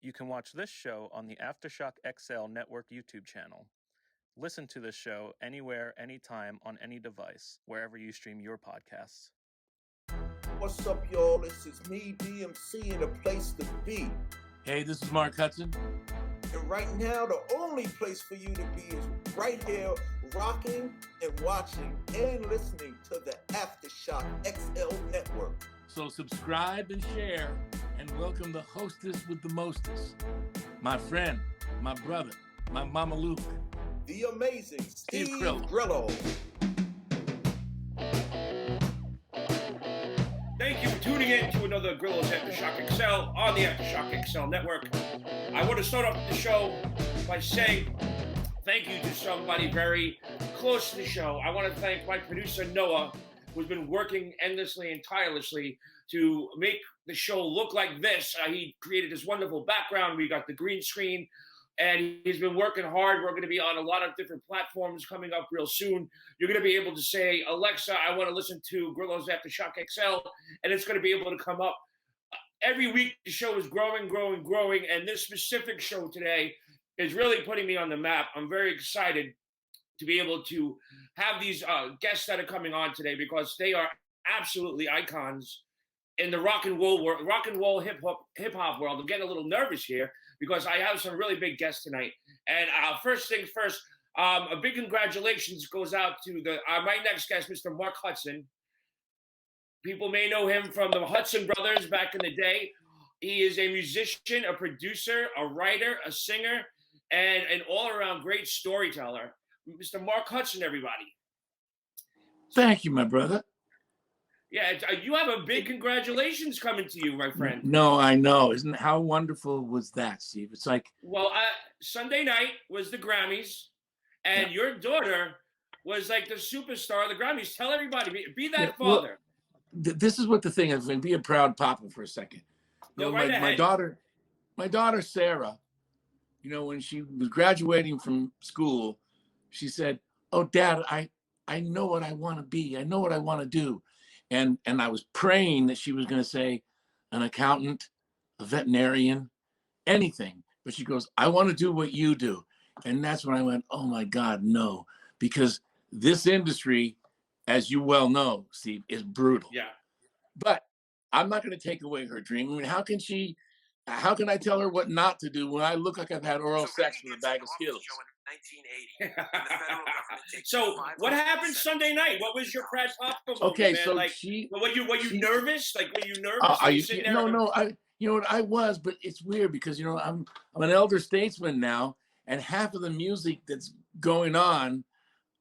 You can watch this show on the AftershockXL Network YouTube channel. Listen to this show anywhere, anytime, on any device, wherever you stream your podcasts. What's up, y'all? This is me, DMC, and a place to be. Hey, this is Mark Hudson. And right now, the only place for you to be is right here, rocking and watching and listening to the Aftershock XL Network. So subscribe and share, and welcome the hostess with the mostest, my friend, my brother, my Mama Luke, the amazing Steve Grillo. Grillo. Thank you for tuning in to another Grillos AftershockXL on the AftershockXL Network. I want to start off the show by saying thank you to somebody very close to the show. I want to thank my producer, Noah, who's been working endlessly and tirelessly to make the show look like this. He created this wonderful background. We got the green screen, and he's been working hard. We're going to be on a lot of different platforms coming up real soon. You're going to be able to say, Alexa, I want to listen to Grillos AftershockXL, and it's going to be able to come up. Every week, the show is growing, and this specific show today is really putting me on the map. I'm very excited to be able to have these guests that are coming on today because they are absolutely icons in the rock and roll hip hop world. I'm getting a little nervous here because I have some really big guests tonight. And first things first, a big congratulations goes out to my next guest, Mr. Mark Hudson. People may know him from the Hudson brothers back in the day. He is a musician, a producer, a writer, a singer, and an all-around great storyteller. Mr. Mark Hudson, everybody. Thank you, my brother. Yeah, you have a big congratulations coming to you, my friend. No, I know. How wonderful was that, Steve? It's like... Well, Sunday night was the Grammys, and your daughter was like the superstar of the Grammys. Tell everybody, be that father. Well, this is what the thing is. Be a proud papa for a second. Go right ahead. My daughter, Sarah, when she was graduating from school, she said, "Oh, Dad, I know what I want to be. I know what I want to do." And I was praying that she was going to say an accountant, a veterinarian, anything. But she goes, "I want to do what you do." And that's when I went, oh my God, no. Because this industry, as you well know, Steve, is brutal. Yeah. But I'm not going to take away her dream. I mean, how can I tell her what not to do when I look like I've had oral sex with a bag of Skittles? 1980. So what happened Sunday night? What was your crash pop moment, okay, man? so like, were you nervous? Like, were you nervous? No. I was, but it's weird because I'm an elder statesman now, and half of the music that's going on,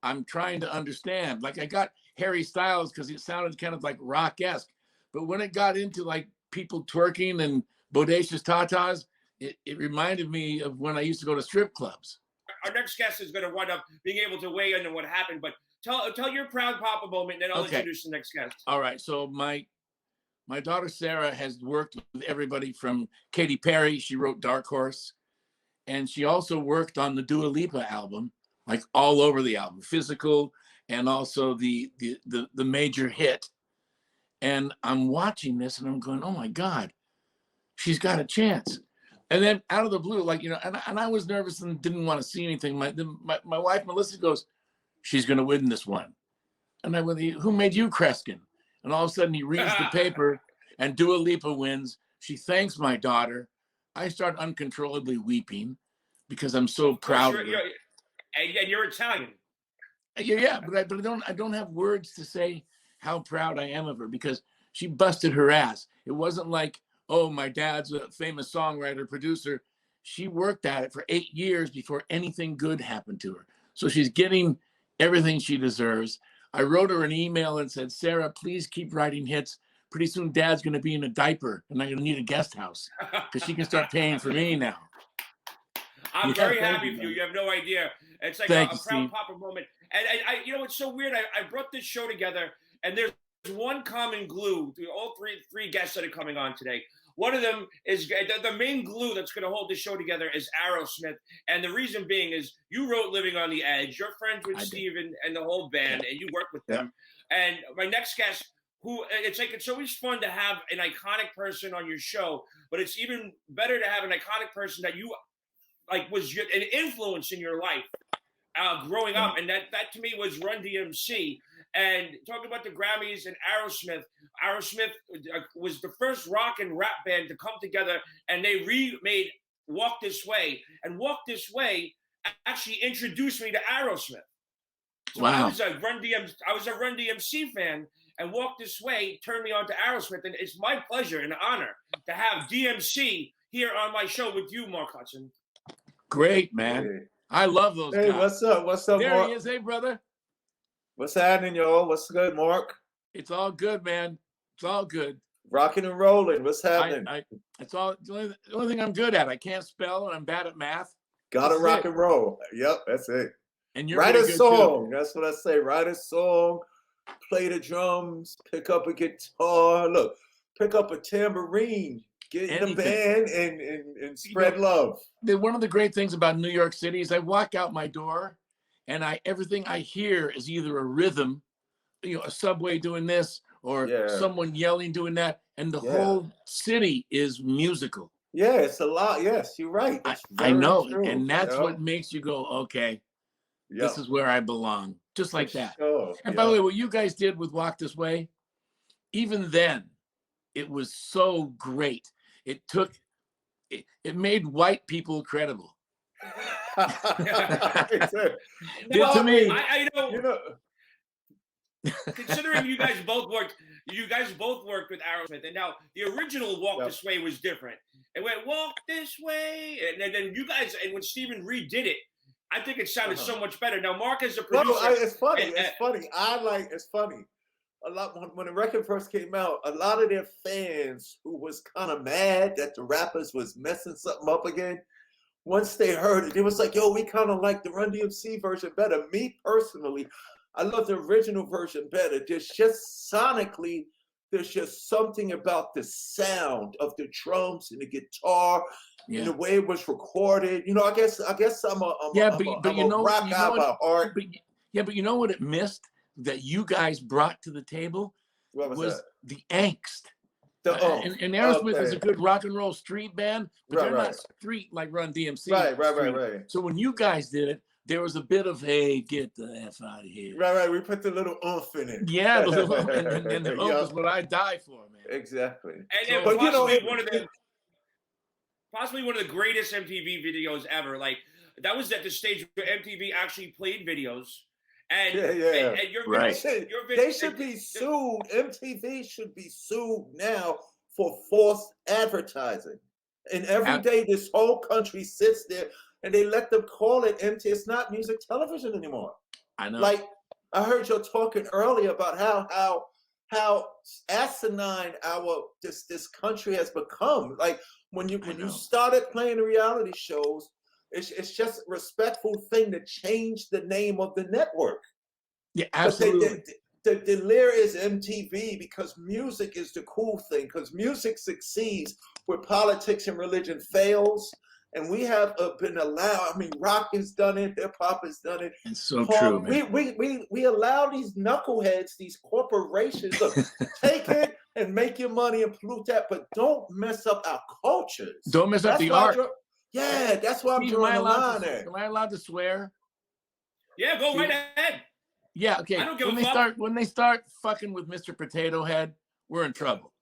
I'm trying to understand. Like I got Harry Styles because it sounded kind of like rock-esque, but when it got into like people twerking and bodacious tatas, it reminded me of when I used to go to strip clubs. Our next guest is going to wind up being able to weigh in on what happened, but tell your proud papa moment, and then I'll introduce the next guest. All right. So my daughter Sarah has worked with everybody from Katy Perry. She wrote Dark Horse, and she also worked on the Dua Lipa album, like all over the album, Physical, and also the major hit. And I'm watching this, and I'm going, oh my God, she's got a chance. And then out of the blue, like, and I was nervous and didn't want to see anything. My wife, Melissa, goes, she's going to win this one. And I went, who made you Kreskin? And all of a sudden he reads the paper and Dua Lipa wins. She thanks my daughter. I start uncontrollably weeping because I'm so proud of her. And you're Italian. Yeah, but I don't have words to say how proud I am of her because she busted her ass. It wasn't like, oh, my dad's a famous songwriter, producer. She worked at it for 8 years before anything good happened to her. So she's getting everything she deserves. I wrote her an email and said, Sarah, please keep writing hits. Pretty soon Dad's going to be in a diaper and I'm going to need a guest house because she can start paying for me now. I'm very happy for you. You have no idea. It's like a proud papa moment. And I it's so weird. I brought this show together and there's one common glue to all three guests that are coming on today. One of them is the main glue that's going to hold this show together is Aerosmith. And the reason being is you wrote Living on the Edge. You're friends with Steven and the whole band, and you work with them. And my next guest, who it's always fun to have an iconic person on your show, but it's even better to have an iconic person that you like was an influence in your life growing up, and that to me was Run-DMC. And talking about the Grammys and Aerosmith, Aerosmith was the first rock and rap band to come together, and they remade Walk This Way, and Walk This Way actually introduced me to Aerosmith. So Wow. I was a Run-DMC fan, and Walk This Way turned me on to Aerosmith, and it's my pleasure and honor to have DMC here on my show with you, Mark Hudson. Great, man. Hey. I love those guys. What's up? What's up, There Mark? he is. Hey, brother. What's happening, y'all? What's good, Mark? It's all good, man. It's all good. Rocking and rolling. What's happening? It's all the only thing I'm good at. I can't spell and I'm bad at math. Gotta rock and roll. Yep, that's it. And you're write a really good song. too. That's what I say. Write a song, play the drums, pick up a guitar. Look, pick up a tambourine, get in the band and spread love. One of the great things about New York City is I walk out my door and everything I hear is either a rhythm, a subway doing this or someone yelling doing that, and the whole city is musical. Yeah, it's a lot. Yes, you're right. I know, true. And that's what makes you go, okay, this is where I belong, just like that. Sure. And by the way, what you guys did with Walk This Way, even then, it was so great. It made white people credible. To me. I know. Considering you guys both worked with Aerosmith, and now the original Walk This Way was different. It went Walk This Way, and then you guys, and when Stephen redid it, I think it sounded so much better. Now, Mark as a producer, it's funny. It's funny. A lot when the record first came out, a lot of their fans who was kind of mad that the rappers was messing something up again. Once they heard it, it was like, yo, we kind of like the Run-DMC version better. Me personally, I love the original version better. There's just sonically, there's just something about the sound of the drums and the guitar and the way it was recorded. I guess I'm a rock guy by heart. But you know what it missed that you guys brought to the table was the angst. And Aerosmith is a good rock and roll street band, but they're not street like Run-DMC. Right. So when you guys did it, there was a bit of, hey, get the F out of here. Right. We put the little oomph in it. Yeah, the little and the oomph is what I die for, man. Exactly. And possibly one of the greatest MTV videos ever. Like, that was at the stage where MTV actually played videos. And, and your they should be sued. MTV should be sued now for false advertising. And every day this whole country sits there and they let them call it MTV. It's not music television anymore. I know. Like, I heard you talking earlier about how asinine this country has become. Like when you started playing the reality shows, it's just a respectful thing to change the name of the network. Yeah, absolutely. The leer is MTV because music is the cool thing, because music succeeds where politics and religion fails. And we have been allowed, rock has done it, hip hop has done it. It's so true, man. We allow these knuckleheads, these corporations, look, take it and make your money and pollute that, but don't mess up our cultures. Don't mess up the art. That's why I'm drawing the line there. Am I allowed to swear? Yeah, go right ahead. Yeah, okay. I don't give a fuck. When they start fucking with Mr. Potato Head, we're in trouble.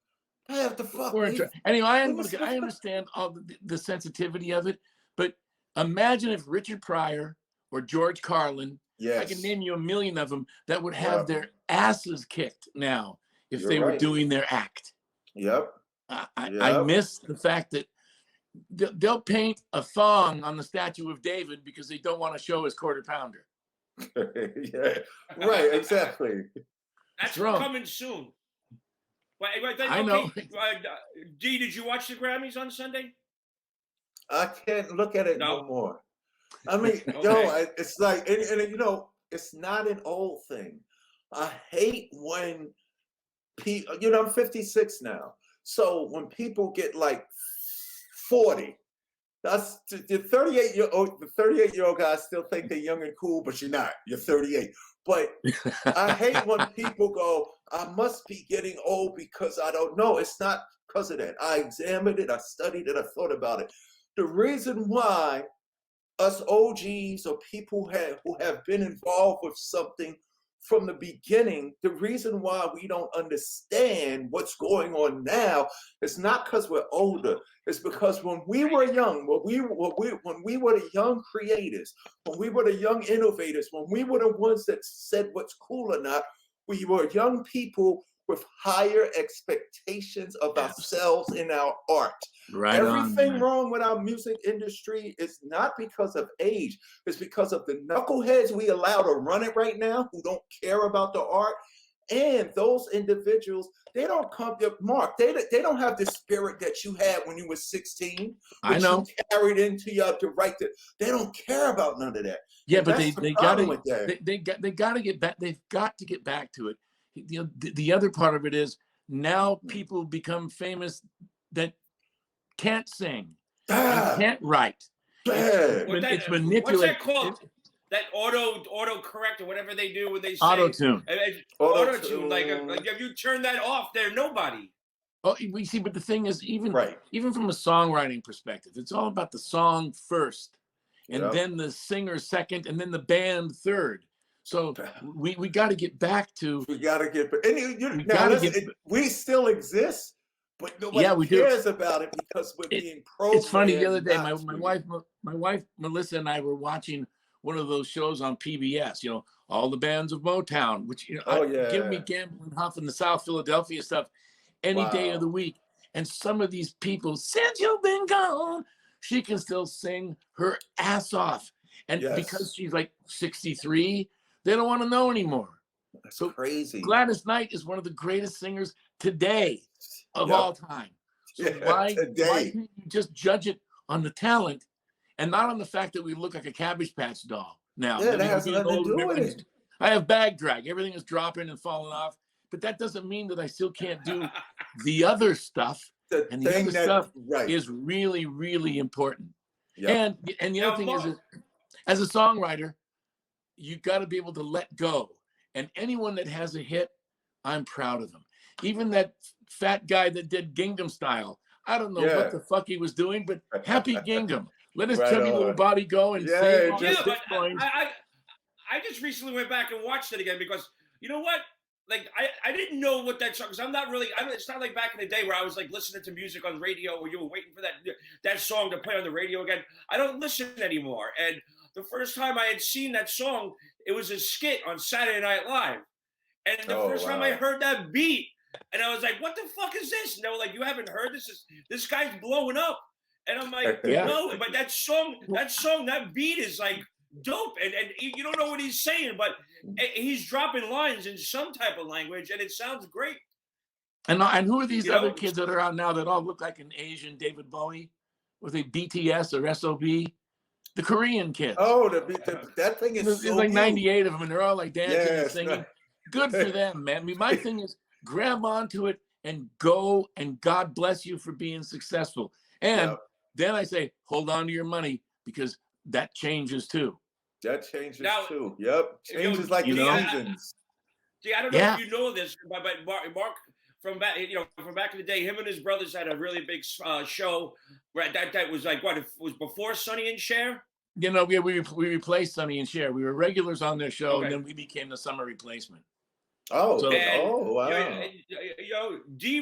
We're in trouble. Anyway, I understand all the sensitivity of it, but imagine if Richard Pryor or George Carlin, I can name you a million of them, that would have their asses kicked now if they were doing their act. Yep. I miss the fact that they'll paint a thong on the statue of David because they don't want to show his quarter pounder. Yeah, right, exactly. That's coming soon. I know. D, did you watch the Grammys on Sunday? I can't look at it no more. It's like, and it's not an old thing. I hate when people, I'm 56 now. So when people get like 40, That's the 38-year-old. The 38-year-old guys still think they're young and cool, but you're not. You're 38. But I hate when people go, I must be getting old because I don't know. It's not because of that. I examined it, I studied it, I thought about it. The reason why us OGs or people who have been involved with something from the beginning, the reason why we don't understand what's going on now is not because we're older. It's because when we were young, when we were the young creators, when we were the young innovators, when we were the ones that said what's cool or not, we were young people with higher expectations of ourselves in our art. Right. Everything wrong with our music industry is not because of age. It's because of the knuckleheads we allow to run it right now who don't care about the art. And those individuals, they don't come to Mark. They don't have the spirit that you had when you were 16. I know. You carried into you to write that. They don't care about none of that. Yeah, and but they got to get back. They've got to get back to it. You know, the other part of it is now people become famous that can't sing, and can't write. It's manipulated. What's that called? That auto correct or whatever they do when they say auto tune. Auto tune. Like if you turn that off, they're nobody. Oh, we see, but the thing is, even from a songwriting perspective, it's all about the song first, and then the singer second, and then the band third. So we got to get back to. We got to get. And we still exist, but nobody cares about it because we're being programmed. It's funny. The other day, my wife Melissa and I were watching one of those shows on PBS. You know, all the bands of Motown, which give me Gamble and Huff and the South Philadelphia stuff any day of the week. And some of these people, since you've been gone, she can still sing her ass off. And because she's like 63. They don't want to know anymore. That's so crazy. Gladys Knight is one of the greatest singers today of all time. So why can't you just judge it on the talent and not on the fact that we look like a Cabbage Patch doll now? Yeah, that has nothing to do with it. I have bag drag. Everything is dropping and falling off. But that doesn't mean that I still can't do the other stuff. The other stuff is really, really important. Yep. And the other thing is, as a songwriter, you got to be able to let go. And anyone that has a hit, I'm proud of them. Even that fat guy that did Gingham Style. I don't know what the fuck he was doing, but happy Gingham. Let his chubby little body go and say but I just recently went back and watched it again because, you know what? Like, I didn't know what that song, because I'm not really, it's not like back in the day where I was like listening to music on radio where you were waiting for that song to play on the radio again. I don't listen anymore. And the first time I had seen that song, it was a skit on Saturday Night Live. And the first time I heard that beat, and I was like, what the fuck is this? And they were like, you haven't heard this? This guy's blowing up. And I'm like, no, but that beat is like dope. And you don't know what he's saying, but he's dropping lines in some type of language, and it sounds great. And who are these other kids that are out now that all look like an Asian David Bowie? Was they BTS or SOB? The Korean kids. Oh, that thing is There's like 98 of them, and they're all like dancing and singing. Good for them, man. I mean, my thing is grab onto it and go, and God bless you for being successful. And then I say, hold on to your money, because that changes too. That changes too. Yep. Changes like seasons. I don't know if you know this, but Mark from back in the day, him and his brothers had a really big show where that was like what, it was before Sonny and Cher? You know, we replaced Sonny and Cher. We were regulars on their show, and then we became the summer replacement. Oh, so, wow. He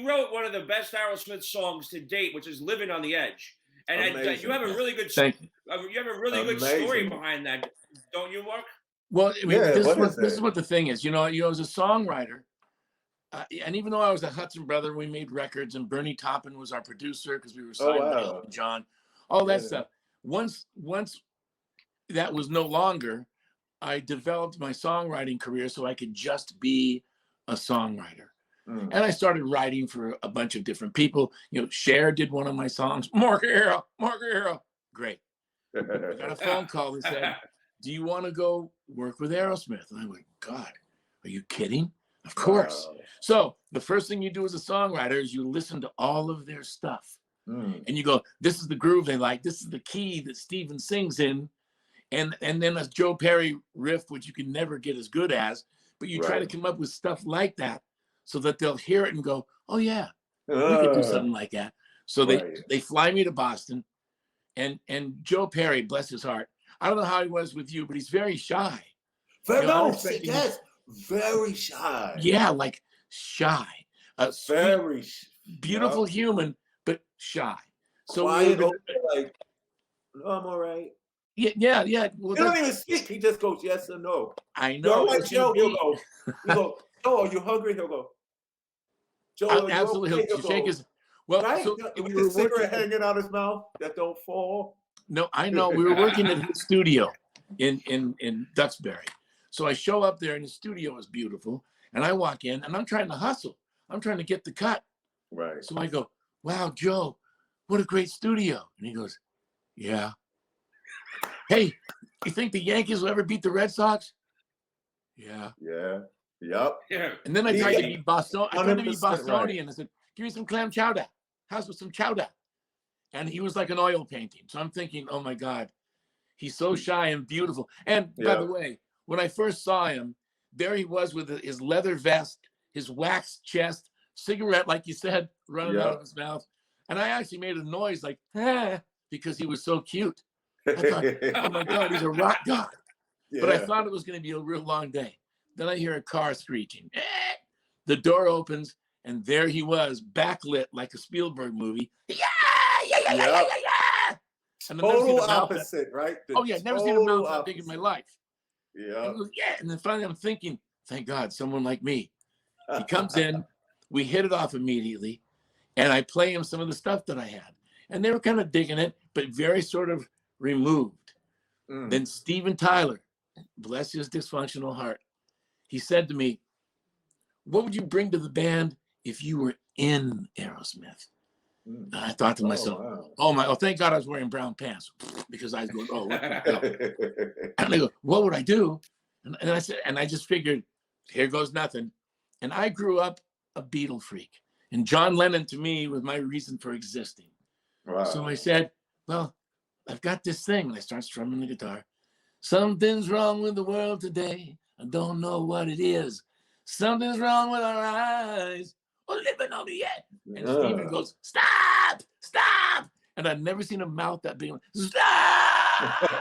wrote one of the best Aerosmith songs to date, which is "Living on the Edge." And you have a really good, you have a really good story behind that, don't you, Mark? Well, I mean, this is what the thing is. You know, as a songwriter, and even though I was a Hudson brother, we made records, and Bernie Taupin was our producer because we were signed to Elton John, all that stuff. Once that was no longer, I developed my songwriting career so I could just be a songwriter. And I started writing for a bunch of different people. You know, Cher did one of my songs. Mark Era. Great. I got a phone call that said, do you want to go work with Aerosmith? And I went, God, are you kidding? Of course. Wow. So the first thing you do as a songwriter is you listen to all of their stuff. And you go, this is the groove they like. This is the key that Steven sings in. And then a Joe Perry riff, which you can never get as good as, but you try to come up with stuff like that so that they'll hear it and go, oh yeah, we could do something like that. So they fly me to Boston, and Joe Perry, bless his heart, I don't know how he was with you, but he's very shy. Very shy. Yeah, like shy. Very beautiful human, but shy. So quiet, like, no, I'm all right. Yeah. Well, he don't even speak. He just goes yes or no. I know. Like Joe, he'll go, Joe, are you hungry? He'll go, Joe, absolutely. He'll shake his. Well, right? So with the cigarette hanging out his mouth that don't fall. No, I know. We were working in his studio in Duxbury. So I show up there, and the studio is beautiful. And I walk in, and I'm trying to hustle. I'm trying to get the cut. Right. So I go, wow, Joe, what a great studio. And he goes, yeah. Hey, you think the Yankees will ever beat the Red Sox? Yeah. Yeah. Yep. Yeah. And then I tried to be Boston. I tried to be Bostonian. Right. I said, give me some clam chowder. How's with some chowder? And he was like an oil painting. So I'm thinking, oh my God, he's so shy and beautiful. And by the way, when I first saw him, there he was with his leather vest, his waxed chest, cigarette, like you said, running out of his mouth. And I actually made a noise like, because he was so cute. I thought, oh my God, he's a rock god. Yeah. But I thought it was going to be a real long day. Then I hear a car screeching. The door opens, and there he was, backlit like a Spielberg movie. Yeah. And total opposite, right? Never seen a mouth that big in my life. Yeah. And then finally I'm thinking, thank God, someone like me. He comes in, we hit it off immediately, and I play him some of the stuff that I had. And they were kind of digging it, but very sort of removed. Then Steven Tyler, bless his dysfunctional heart, he said to me, what would you bring to the band if you were in Aerosmith? And I thought to myself, thank God I was wearing brown pants, because I was going, what the hell? And I go, what would I do? And I said, and I just figured, here goes nothing. And I grew up a Beatle freak. And John Lennon to me was my reason for existing. Wow. So I said, well, I've got this thing. And I start strumming the guitar. Something's wrong with the world today. I don't know what it is. Something's wrong with our eyes. We're living on the edge. And Steven goes, stop. And I've never seen a mouth that big. Stop!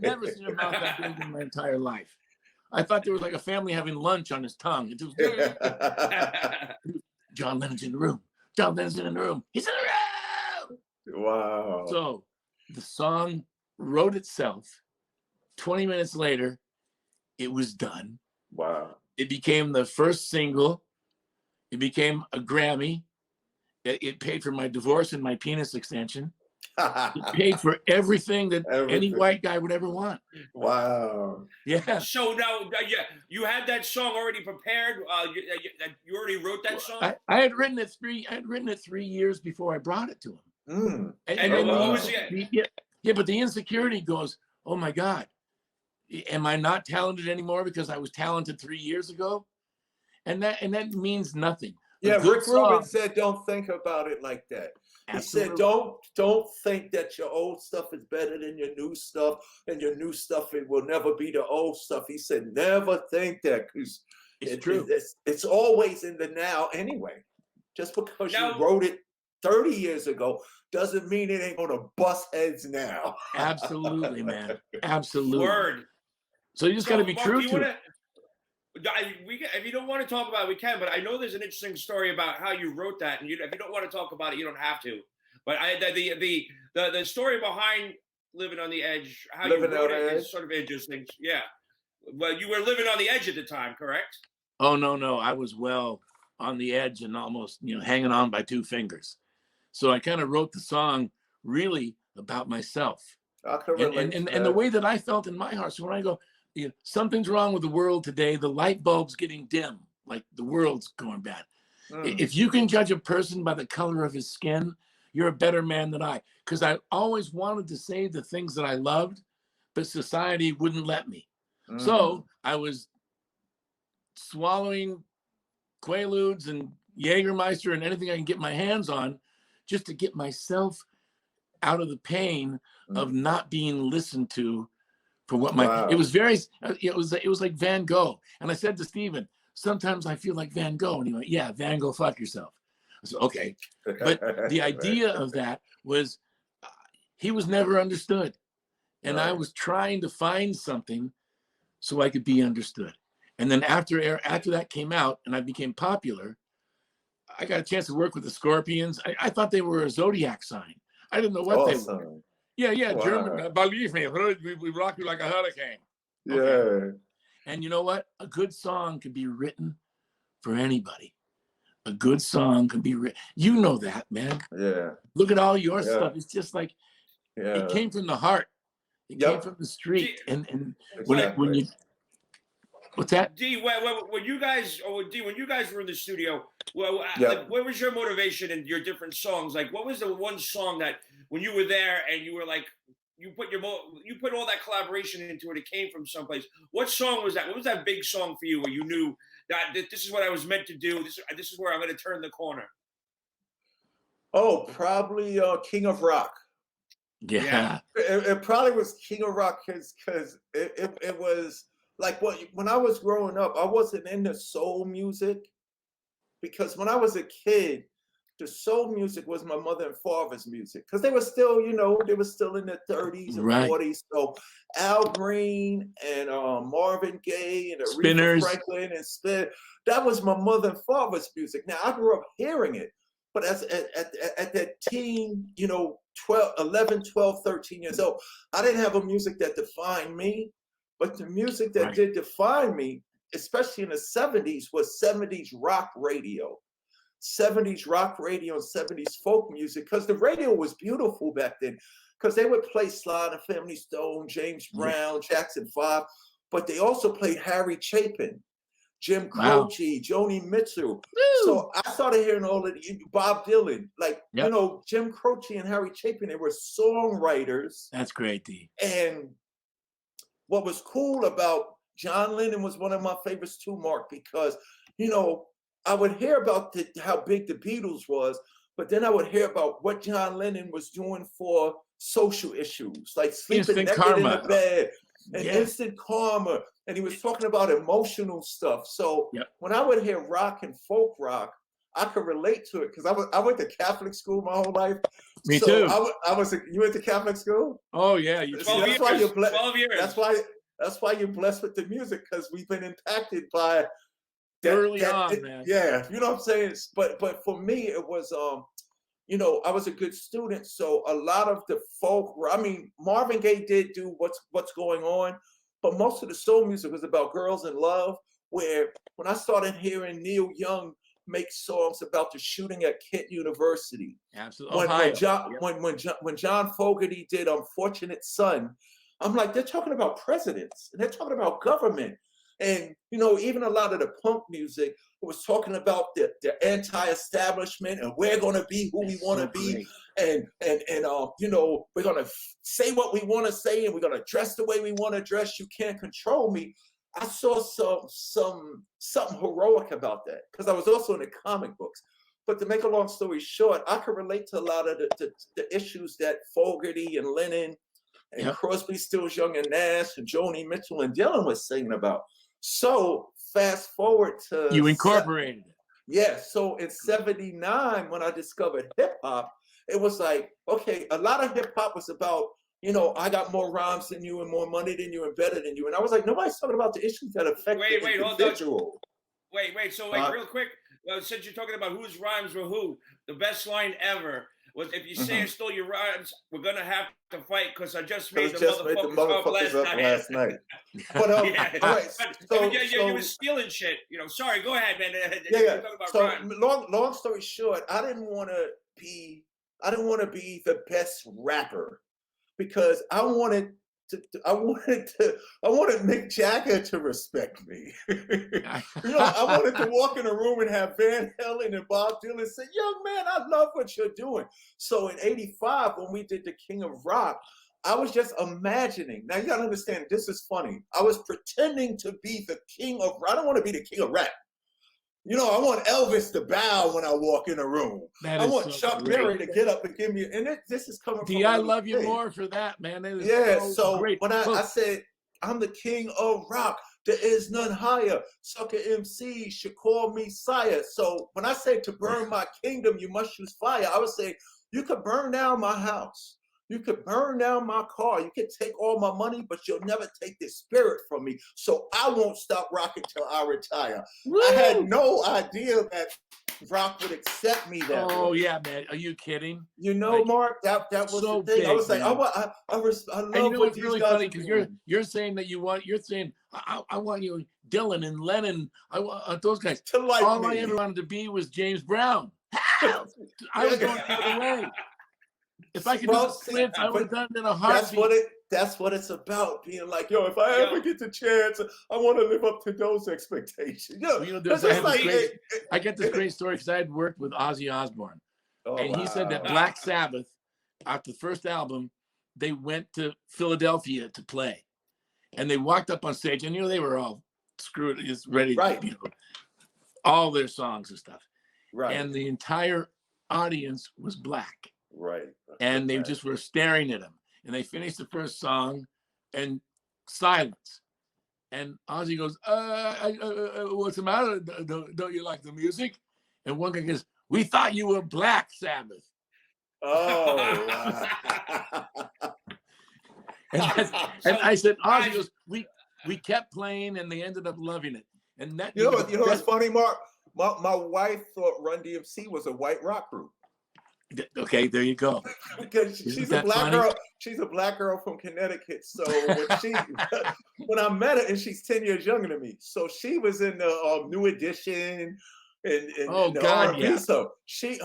Never seen a mouth that big in my entire life. I thought there was like a family having lunch on his tongue. It was, John Lennon's in the room. John Lennon's in the room. He's in the room. Wow. So the song wrote itself. 20 minutes later, it was done. Wow. It became the first single. It became a Grammy. It paid for my divorce and my penis extension. It paid for everything that any white guy would ever want. Wow. Yeah. So now, you had that song already prepared. You already wrote that song. I had written it 3 years before I brought it to him. And what was it? Yeah, but the insecurity goes, oh my God, am I not talented anymore because I was talented 3 years ago? And that means nothing. Yeah, Rick Rubin said, don't think about it like that. Absolutely. He said, don't think that your old stuff is better than your new stuff, and your new stuff, it will never be the old stuff. He said, never think that, because it's always in the now anyway. Just because you wrote it 30 years ago doesn't mean it ain't gonna bust heads now. Absolutely, man. Absolutely. Word. So you just got to be true to it. If you don't want to talk about it, we can. But I know there's an interesting story about how you wrote that, and if you don't want to talk about it, you don't have to. But the story behind Living on the Edge, how you wrote it, is sort of interesting. Yeah. Well, you were living on the edge at the time, correct? Oh no, I was well on the edge and almost hanging on by 2 fingers. So I kind of wrote the song really about myself, and the way that I felt in my heart. So when I go, something's wrong with the world today. The light bulb's getting dim, like the world's going bad. If you can judge a person by the color of his skin, you're a better man than I. Because I always wanted to say the things that I loved, but society wouldn't let me. So I was swallowing Quaaludes and Jägermeister and anything I can get my hands on just to get myself out of the pain of not being listened to for what my, it was very, it was like Van Gogh. And I said to Stephen, sometimes I feel like Van Gogh. And he went, yeah, Van Gogh, fuck yourself. I said, okay. But the idea of that was he was never understood. And I was trying to find something so I could be understood. And then after that came out and I became popular, I got a chance to work with the Scorpions. I thought they were a zodiac sign. I didn't know what they were. Yeah, wow. German. Believe me, we rock you like a hurricane. Yeah. Okay. And you know what? A good song can be written for anybody. A good song can be written. You know that, man. Yeah. Look at all your stuff. It's just like it came from the heart. It came from the street. And when you what's that? D, when you guys were in the studio, like, what was your motivation in your different songs? Like, what was the one song that when you were there and you were like, you put all that collaboration into it, it came from someplace. What song was that? What was that big song for you where you knew that this is what I was meant to do? This is where I'm going to turn the corner. Oh, probably King of Rock. Yeah. It probably was King of Rock because it was like when I was growing up, I wasn't into soul music because when I was a kid, the soul music was my mother and father's music because they were still, they were still in their 30s and 40s. So Al Green and Marvin Gaye and Aretha Franklin and Spin, that was my mother and father's music. Now I grew up hearing it, but at that teen, 11, 12, 13 years old, I didn't have a music that defined me. But the music that did define me, especially in the 70s, was 70s rock radio. 70s rock radio and 70s folk music, because the radio was beautiful back then, because they would play Sly and the Family Stone, James Brown, Jackson 5, but they also played Harry Chapin, Jim Croce, Joni Mitchell. Woo! So I started hearing all of the Bob Dylan, Jim Croce and Harry Chapin, they were songwriters. That's great, D. And what was cool about John Lennon was one of my favorites too, Mark, because, I would hear about how big the Beatles was, but then I would hear about what John Lennon was doing for social issues, like sleeping naked in the bed and instant karma. And he was talking about emotional stuff. So when I would hear rock and folk rock, I could relate to it because I went to Catholic school my whole life. Me too. You went to Catholic school? Oh yeah, 12 years. 12 years. That's why you're blessed with the music, because we've been impacted by early on, man. Yeah, you know what I'm saying? But for me, it was I was a good student, so a lot of the folk, Marvin Gaye did do what's going on, but most of the soul music was about girls in love, where when I started hearing Neil Young make songs about the shooting at Kent University. Absolutely. When John Fogerty did Unfortunate Son, I'm like, they're talking about presidents and they're talking about government. And, even a lot of the punk music was talking about the anti-establishment and we're going to be who we want to be. And we're going to say what we want to say and we're going to dress the way we want to dress. You can't control me. I saw something heroic about that because I was also in the comic books. But to make a long story short, I could relate to a lot of the issues that Fogerty and Lennon and Crosby, Stills, Young and Nash and Joni Mitchell and Dylan was singing about. So fast forward to you incorporated it. Yeah. So in '79, when I discovered hip hop, it was like, okay, a lot of hip hop was about, I got more rhymes than you and more money than you and better than you. And I was like, nobody's talking about the issues that affect the individual. So real quick, since you're talking about whose rhymes were who, the best line ever was, if you say I stole your rhymes, we're going to have to fight because I just made the motherfuckers up last night. But, all right, you were stealing shit. Sorry, go ahead, man. So long story short, I didn't want to be the best rapper because I wanted Mick Jagger to respect me. I wanted to walk in a room and have Van Halen and Bob Dylan say, young man, I love what you're doing. So in '85, when we did the King of Rock, I was just imagining. Now you gotta understand, this is funny. I was pretending to be the king of rock. I don't want to be the king of rap. You know, I want Elvis to bow when I walk in a room. I want so Chuck great. Berry to get up and give me, and this is coming from I love you more for that, man. That is so great. When I said, I'm the king of rock, there is none higher. Sucker MC should call me sire. So when I say to burn my kingdom, you must use fire, I would say, you could burn down my house. You could burn down my car. You could take all my money, but you'll never take the spirit from me. So I won't stop rocking till I retire. Woo! I had no idea that rock would accept me that way. Oh yeah, man. Are you kidding? You know, like, Mark, that was so the thing. big, I was like, man. I love and you know what it's these really guys funny are because doing. you're saying that you're saying I want you, Dylan and Lennon. I want those guys. To like all me. I ever wanted to be was James Brown. I was going the other way. If I could do the splits, I would have done it in a heartbeat. That's what it's about, being like, yo, if I ever get the chance, I want to live up to those expectations. Yo, you know, I get this great story because I had worked with Ozzy Osbourne. And he said that Black Sabbath, after the first album, they went to Philadelphia to play. And they walked up on stage, and, you know, they were all screwed, just ready, you know, all their songs and stuff. Right. And the entire audience was black. Right. And they just were staring at him. And they finished the first song and silence. And Ozzy goes, what's the matter? Don't you like the music? And one guy goes, we thought you were Black Sabbath. Oh, wow. and I said, Ozzy goes, we kept playing and they ended up loving it. And that, you know what's funny, Mark? My wife thought Run-DMC was a white rock group. Okay, there you go. Because she's a black girl. She's a black girl from Connecticut. So when I met her, and she's 10 years younger than me, so she was in the New Edition and the R&B. So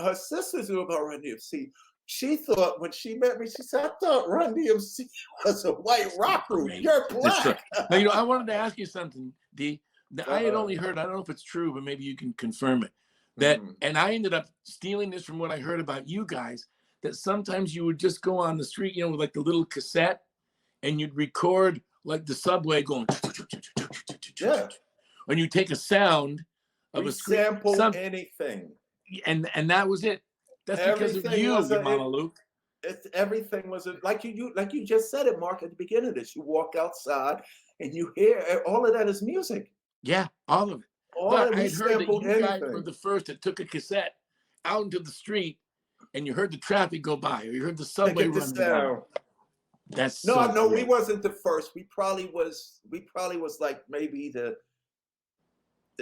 her sisters knew about Run-DMC. She thought when she met me, she said, I thought Run-DMC was a white rock group. You're black. Now, you know, I wanted to ask you something, D. I had only heard, I don't know if it's true, but maybe you can confirm it. That, and I ended up stealing this from what I heard about you guys, that sometimes you would just go on the street, you know, with like the little cassette, and you'd record like the subway going, and you take a sound of a sample anything, and that was it. That's because of you, Mama Luke. Everything was like you just said it, Mark, at the beginning of this. You walk outside and you hear all of that is music. Yeah, all of it. But I heard that you guys were the first that took a cassette out into the street, and you heard the traffic go by, or you heard the subway run by. That's no, we wasn't the first. We probably was like maybe the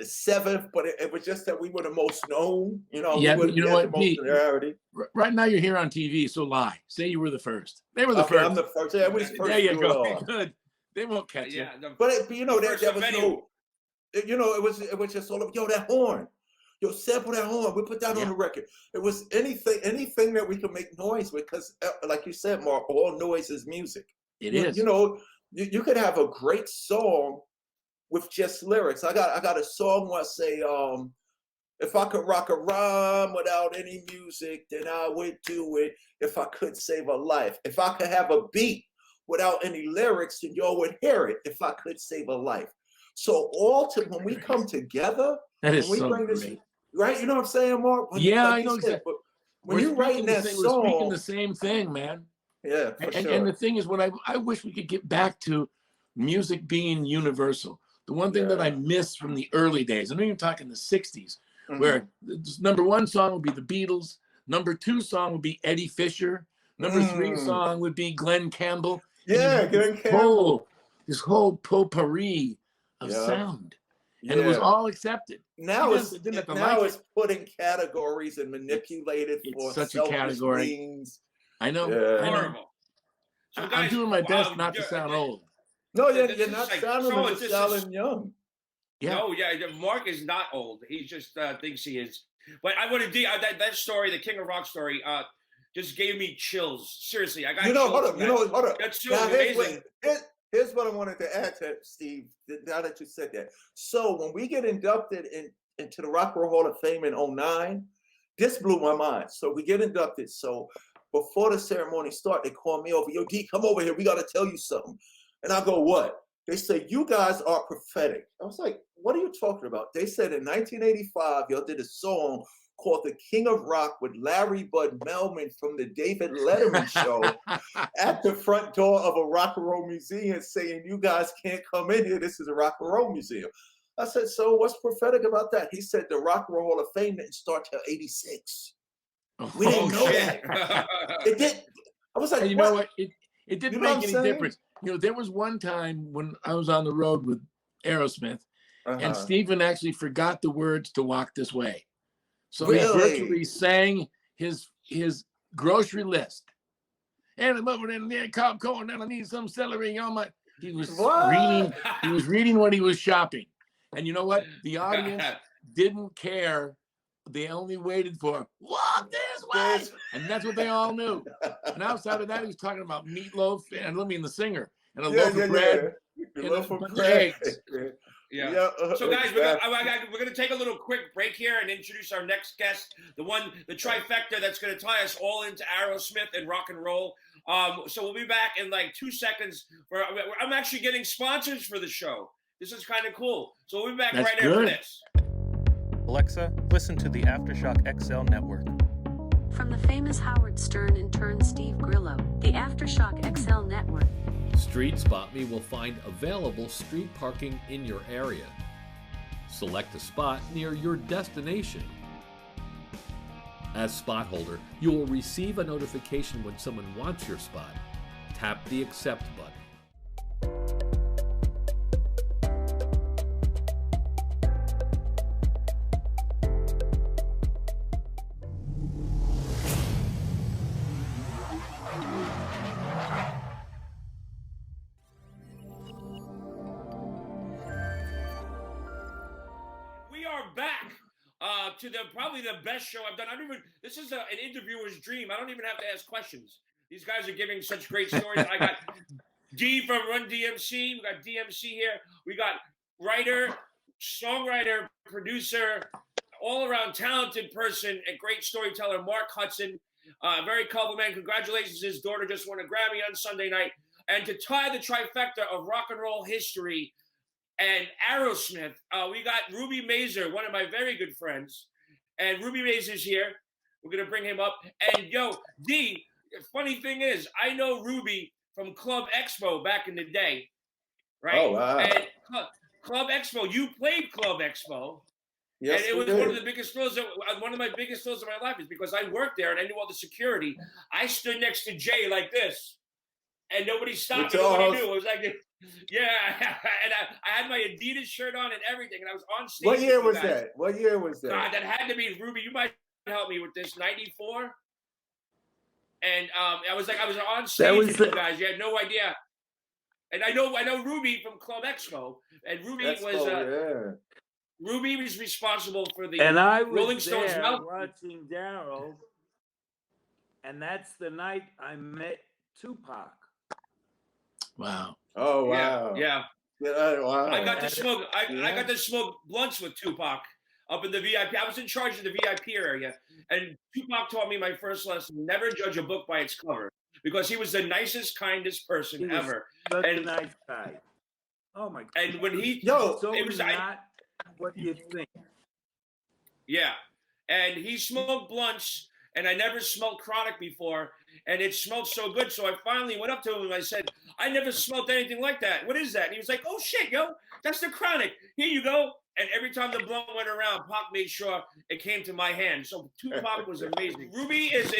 seventh, but it was just that we were the most known. You know, yeah, but you know what? Right now you're here on TV, so lie. Say you were the first. They were the first. I'm the first. Yeah, we was first. There you go. Good. They won't catch you. But you know, there was no. You know, it was just all of, yo, that horn. Yo, sample that horn. We put that on the record. It was anything that we could make noise with, because like you said, Mark, all noise is music. It is. You know, you could have a great song with just lyrics. I got a song where I say, if I could rock a rhyme without any music, then I would do it. If I could save a life. If I could have a beat without any lyrics, then y'all would hear it. If I could save a life. So when we come together, that is we so bring this, great. Right? You know what I'm saying, Mark? I know exactly. When you're writing that song, we're speaking the same thing, man. Yeah, for sure. And the thing is, what I wish we could get back to music being universal. The one thing that I miss from the early days, I know you're talking the 60s, where the number one song would be the Beatles, number two song would be Eddie Fisher, number three song would be Glenn Campbell. Yeah, Glenn Campbell. This whole potpourri of sound. And it was all accepted. Now it's putting categories and manipulated for such a category. Things. I know. Yeah. Horrible. So guys, I'm doing my best not to sound old. No, you're not sounding old. You're sounding young. Yeah. No, Mark is not old. He just thinks he is. But I want to that story, the King of Rock story, just gave me chills. Seriously, I got chills. Hold up. That's so amazing. Here's what I wanted to add to Steve, now that you said that. So when we get inducted into the Rock and Roll Hall of Fame in 2009, this blew my mind. So we get inducted. So before the ceremony started, they call me over. Yo, D, come over here. We got to tell you something. And I go, what? They said, you guys are prophetic. I was like, what are you talking about? They said in 1985, y'all did a song called The King of Rock with Larry Bud Melman from the David Letterman show at the front door of a rock and roll museum saying, you guys can't come in here. This is a rock and roll museum. I said, so what's prophetic about that? He said, the Rock and Roll Hall of Fame didn't start till 86. We didn't know that. It did. I was like, and you know what? It didn't make any difference. You know, there was one time when I was on the road with Aerosmith, and Stephen actually forgot the words to Walk This Way. So he virtually sang his grocery list. And I'm over there, cob corn, and I need some celery on my. He was reading. He was reading what he was shopping. And you know what? The audience didn't care. They only waited for "Walk This Way," and that's what they all knew. And outside of that, he was talking about meatloaf, and the singer, and a loaf of bread, and a loaf of eggs. Yeah. So guys, we're gonna take a little quick break here and introduce our next guest, the trifecta that's gonna tie us all into Aerosmith and rock and roll. So we'll be back in like 2 seconds. I'm actually getting sponsors for the show. This is kind of cool. So we'll be back right after this. Alexa, listen to the AftershockXL network. From the famous Howard Stern and turned Steve Grillo, the AftershockXL network. Street Spot Me will find available street parking in your area. Select a spot near your destination. As spot holder, you will receive a notification when someone wants your spot. Tap the accept button. To probably the best show I've done. This is an interviewer's dream. I don't even have to ask questions. These guys are giving such great stories. I got D from Run-DMC. We got DMC here. We got writer, songwriter, producer, all-around talented person, a great storyteller, Mark Hudson. Very colorful man. Congratulations. His daughter just won a Grammy on Sunday night. And to tie the trifecta of rock and roll history and Aerosmith, we got Ruby Mazur, one of my very good friends. And Ruby Mazur's here. We're going to bring him up. And D, the funny thing is, I know Ruby from Club Expo back in the day, right? Oh, wow. And Club Expo, you played Club Expo. Yes, and it was one of the biggest thrills. One of my biggest thrills of my life is because I worked there and I knew all the security. I stood next to Jay like this, and nobody stopped me. Nobody knew. It was like, yeah. And I had my Adidas shirt on and everything, and I was on stage. What year was that? What year was that? God, that had to be Ruby. You might help me with this. 94. And I was on stage with you guys. You had no idea. And I know Ruby from Club Expo, and Ruby Ruby was responsible for the Rolling Stones watching Darryl, and that's the night I met Tupac. Wow. Oh wow. Yeah. Wow. I got to smoke. I got to smoke blunts with Tupac up in the VIP. I was in charge of the VIP area, and Tupac taught me my first lesson: never judge a book by its cover, because he was the nicest, kindest person ever. Such a nice guy. Oh my God. And when he it was not what you think. Yeah, and he smoked blunts, and I never smoked chronic before, and it smelled so good. So I finally went up to him and I said, "I never smoked anything like that. What is that?" And he was like, "Oh shit, yo, that's the chronic. Here you go." And every time the blunt went around, Pac made sure it came to my hand. So Tupac was amazing. Ruby is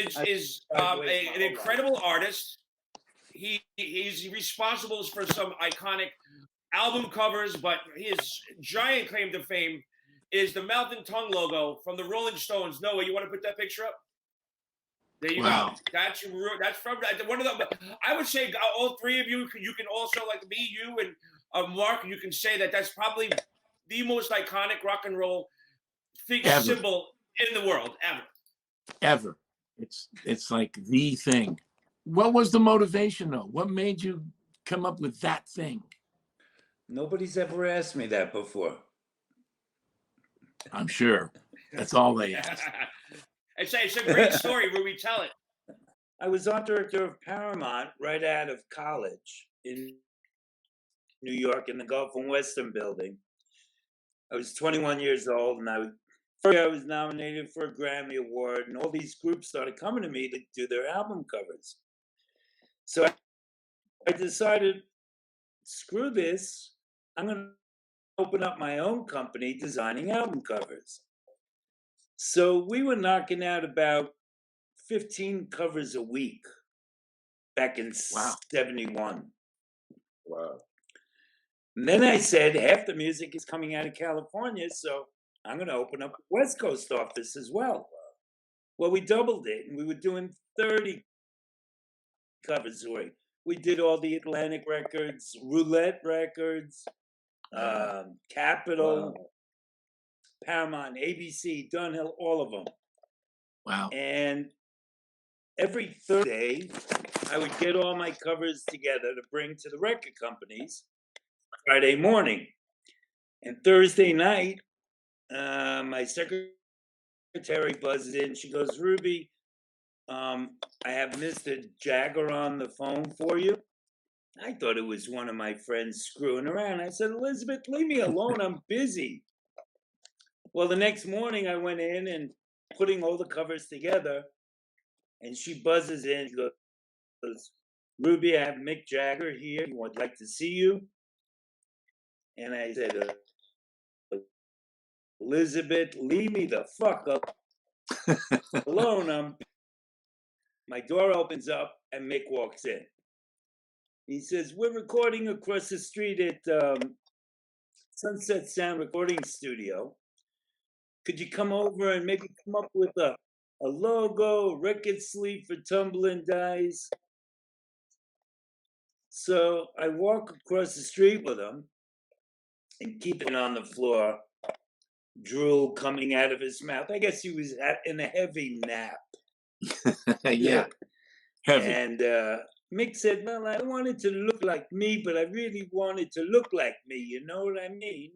an incredible artist. He's responsible for some iconic album covers, but his giant claim to fame is the mouth and tongue logo from the Rolling Stones. Noah, you want to put that picture up? There you go. That's from one of the. I would say all three of you. You can also, like me, you and Mark. You can say that's probably the most iconic rock and roll symbol in the world ever. It's like the thing. What was the motivation though? What made you come up with that thing? Nobody's ever asked me that before. I'm sure. That's all they ask. It's a great story, Ruby. Tell it. I was art director of Paramount right out of college. New York, in the Gulf and Western building. I was 21 years old, and I was nominated for a Grammy Award, and all these groups started coming to me to do their album covers. So I decided, screw this, I'm going to open up my own company designing album covers. So we were knocking out about 15 covers a week back in 71. Wow. And then I said, half the music is coming out of California, so I'm going to open up a West Coast office as well. Well, we doubled it, and we were doing 30 covers a week. We did all the Atlantic records, Roulette records, Capitol, Paramount, ABC, Dunhill, all of them. Wow. And every Thursday, I would get all my covers together to bring to the record companies Friday morning. And Thursday night, my secretary buzzes in. She goes, Ruby, I have Mr. Jagger on the phone for you. I thought it was one of my friends screwing around. I said, Elizabeth, leave me alone. I'm busy. Well, the next morning I went in and putting all the covers together, and she buzzes in. She goes, Ruby, I have Mick Jagger here. He would like to see you. And I said, Elizabeth, leave me the fuck up alone. My door opens up and Mick walks in. He says, we're recording across the street at Sunset Sound Recording Studio. Could you come over and maybe come up with a logo, record sleeve for Tumbling Dice? So I walk across the street with him and keeping on the floor, drool coming out of his mouth. I guess he was in a heavy nap. Yeah. Heavy. And Mick said, well, I wanted to look like me, but I really wanted to look like me. You know what I mean?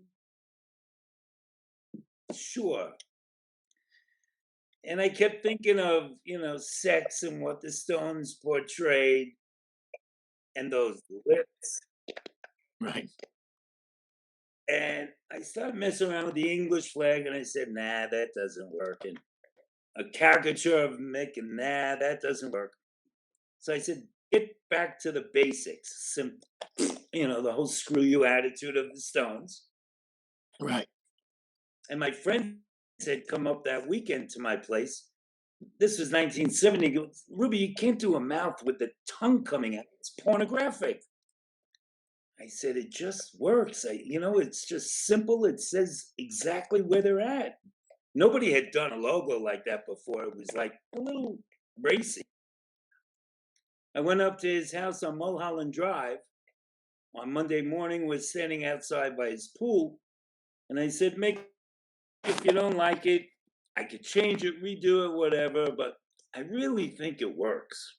Sure. And I kept thinking of, sex and what the Stones portrayed and those lips. Right. And I started messing around with the English flag, and I said, nah, that doesn't work. And a caricature of Mick, and nah, that doesn't work. So I said, get back to the basics. Simple. The whole screw you attitude of the Stones. Right. And my friend had come up that weekend to my place. This was 1970. He goes, Ruby, you can't do a mouth with the tongue coming out. It's pornographic. I said, it just works. It's just simple. It says exactly where they're at. Nobody had done a logo like that before. It was like a little racy. I went up to his house on Mulholland Drive. On Monday morning, was standing outside by his pool. And I said, Mick, if you don't like it, I could change it, redo it, whatever, but I really think it works.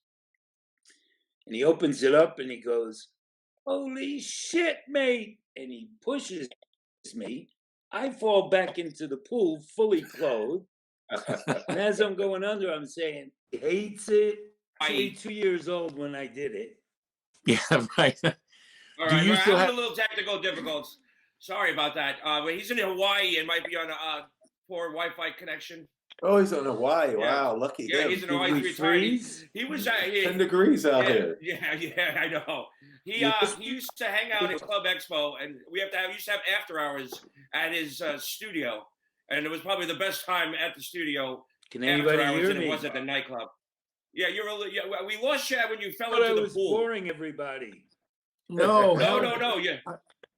And he opens it up and he goes, holy shit, mate. And he pushes me. I fall back into the pool fully clothed. And as I'm going under, I'm saying, he hates it. I was 2 years old when I did it. Yeah, right. All right, we're having a little technical difficulties. Sorry about that. But he's in Hawaii and might be on a poor Wi-Fi connection. Oh, he's on Hawaii. Wow, lucky him. Yeah, he's in Hawaii. He's retired. He was 10 degrees out here. Yeah, I know. He used to hang out at Club Expo, and we used to have after hours at his studio, and it was probably the best time at the studio. Can anybody hear me? It was at the nightclub. Yeah, we lost you when you fell into the pool. I was boring everybody. No. Yeah.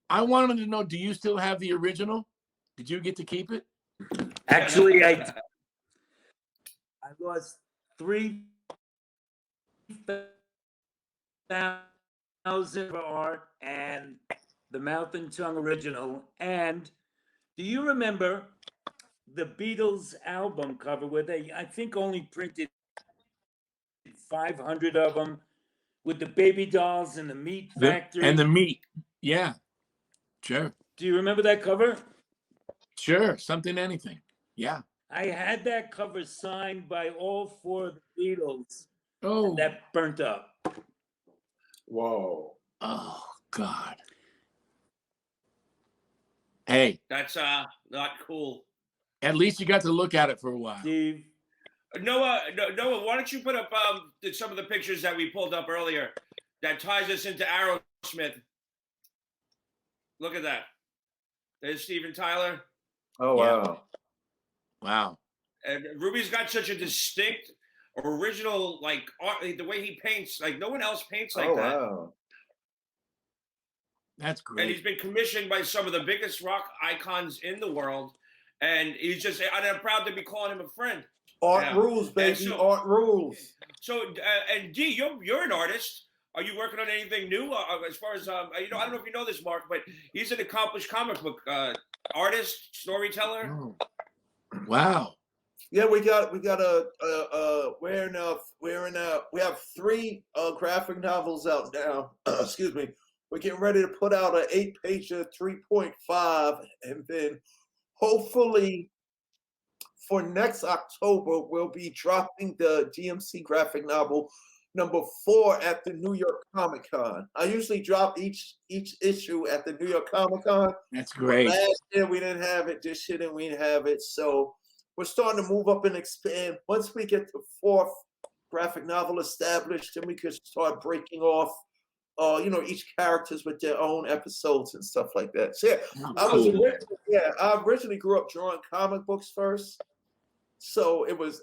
I wanted to know, do you still have the original? Did you get to keep it? Actually, I lost 3,000 for art and the Mouth and Tongue original. And do you remember the Beatles album cover where they, I think, only printed 500 of them with the baby dolls and the meat factory? And the meat. Yeah. Sure. Do you remember that cover? Sure. Something, anything. Yeah. I had that cover signed by all four of the Beatles. Oh. And that burnt up. Whoa. Oh, God. Hey, That's not cool. at least you got to look at it for a while. Steve, Noah, why don't you put up some of the pictures that we pulled up earlier that ties us into Aerosmith? Look at that. There's Steven Tyler. Oh, Yeah. wow. Wow. And Ruby's got such a distinct, original, like, art, the way he paints. Like, no one else paints like that. Wow. That's And great. he's been commissioned by some of the biggest rock icons in the world. And he's just, and I'm proud to be calling him a friend. Art Yeah. rules, baby. So- Art rules. So, and D, you're an artist. Are you working on anything new? As far as, I don't know if you know this, Mark, but he's an accomplished comic book artist, storyteller. Oh. Wow. Yeah, we have 3 graphic novels out now. Excuse me. We're getting ready to put out an 8-pager, 3.5, and then hopefully for next October we'll be dropping the DMC graphic novel number 4 at the New York Comic Con. I usually drop each issue at the New York Comic Con. That's great. Last year we didn't have it. This year we didn't have it. So we're starting to move up and expand. Once we get the 4th graphic novel established, then we could start breaking off, each characters with their own episodes and stuff like that. So yeah, I originally grew up drawing comic books first. So it was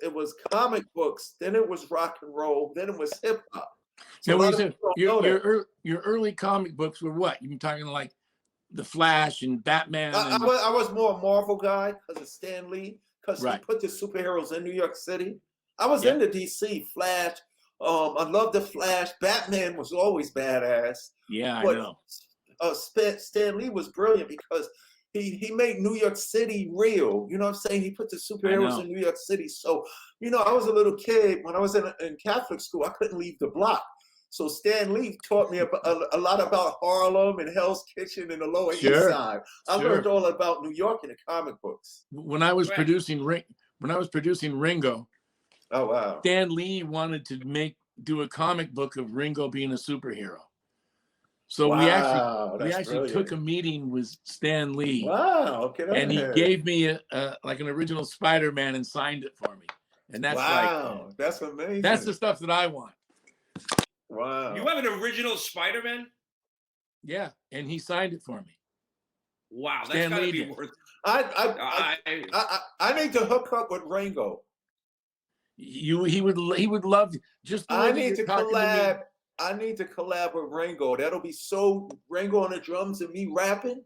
comic books, then it was rock and roll, then it was hip hop. So your early comic books were what? You talking like the Flash and Batman? I was more a Marvel guy because of Stan Lee, because Right. he put the superheroes in New York City. I was into DC, Flash. I love the Flash. Batman was always badass. Yeah, I But know. Stan Lee was brilliant because he made New York City real. You know what I'm saying? He put the superheroes in New York City. So, I was a little kid. When I was in Catholic school, I couldn't leave the block. So Stan Lee taught me a lot about Harlem and Hell's Kitchen and the Lower East Side. I learned all about New York in the comic books. When I was producing Ringo, oh wow, Stan Lee wanted to do a comic book of Ringo being a superhero. So we actually took a meeting with Stan Lee. Wow, and he gave me like an original Spider-Man and signed it for me. And that's that's amazing. That's the stuff that I want. Wow. You have an original Spider-Man? Yeah, and he signed it for me. Wow, Stan that's gotta Lee be did. worth. I need to hook up with Ringo. He would love just. I need to collab. I need to collab with Ringo. That'll be so Ringo on the drums and me rapping.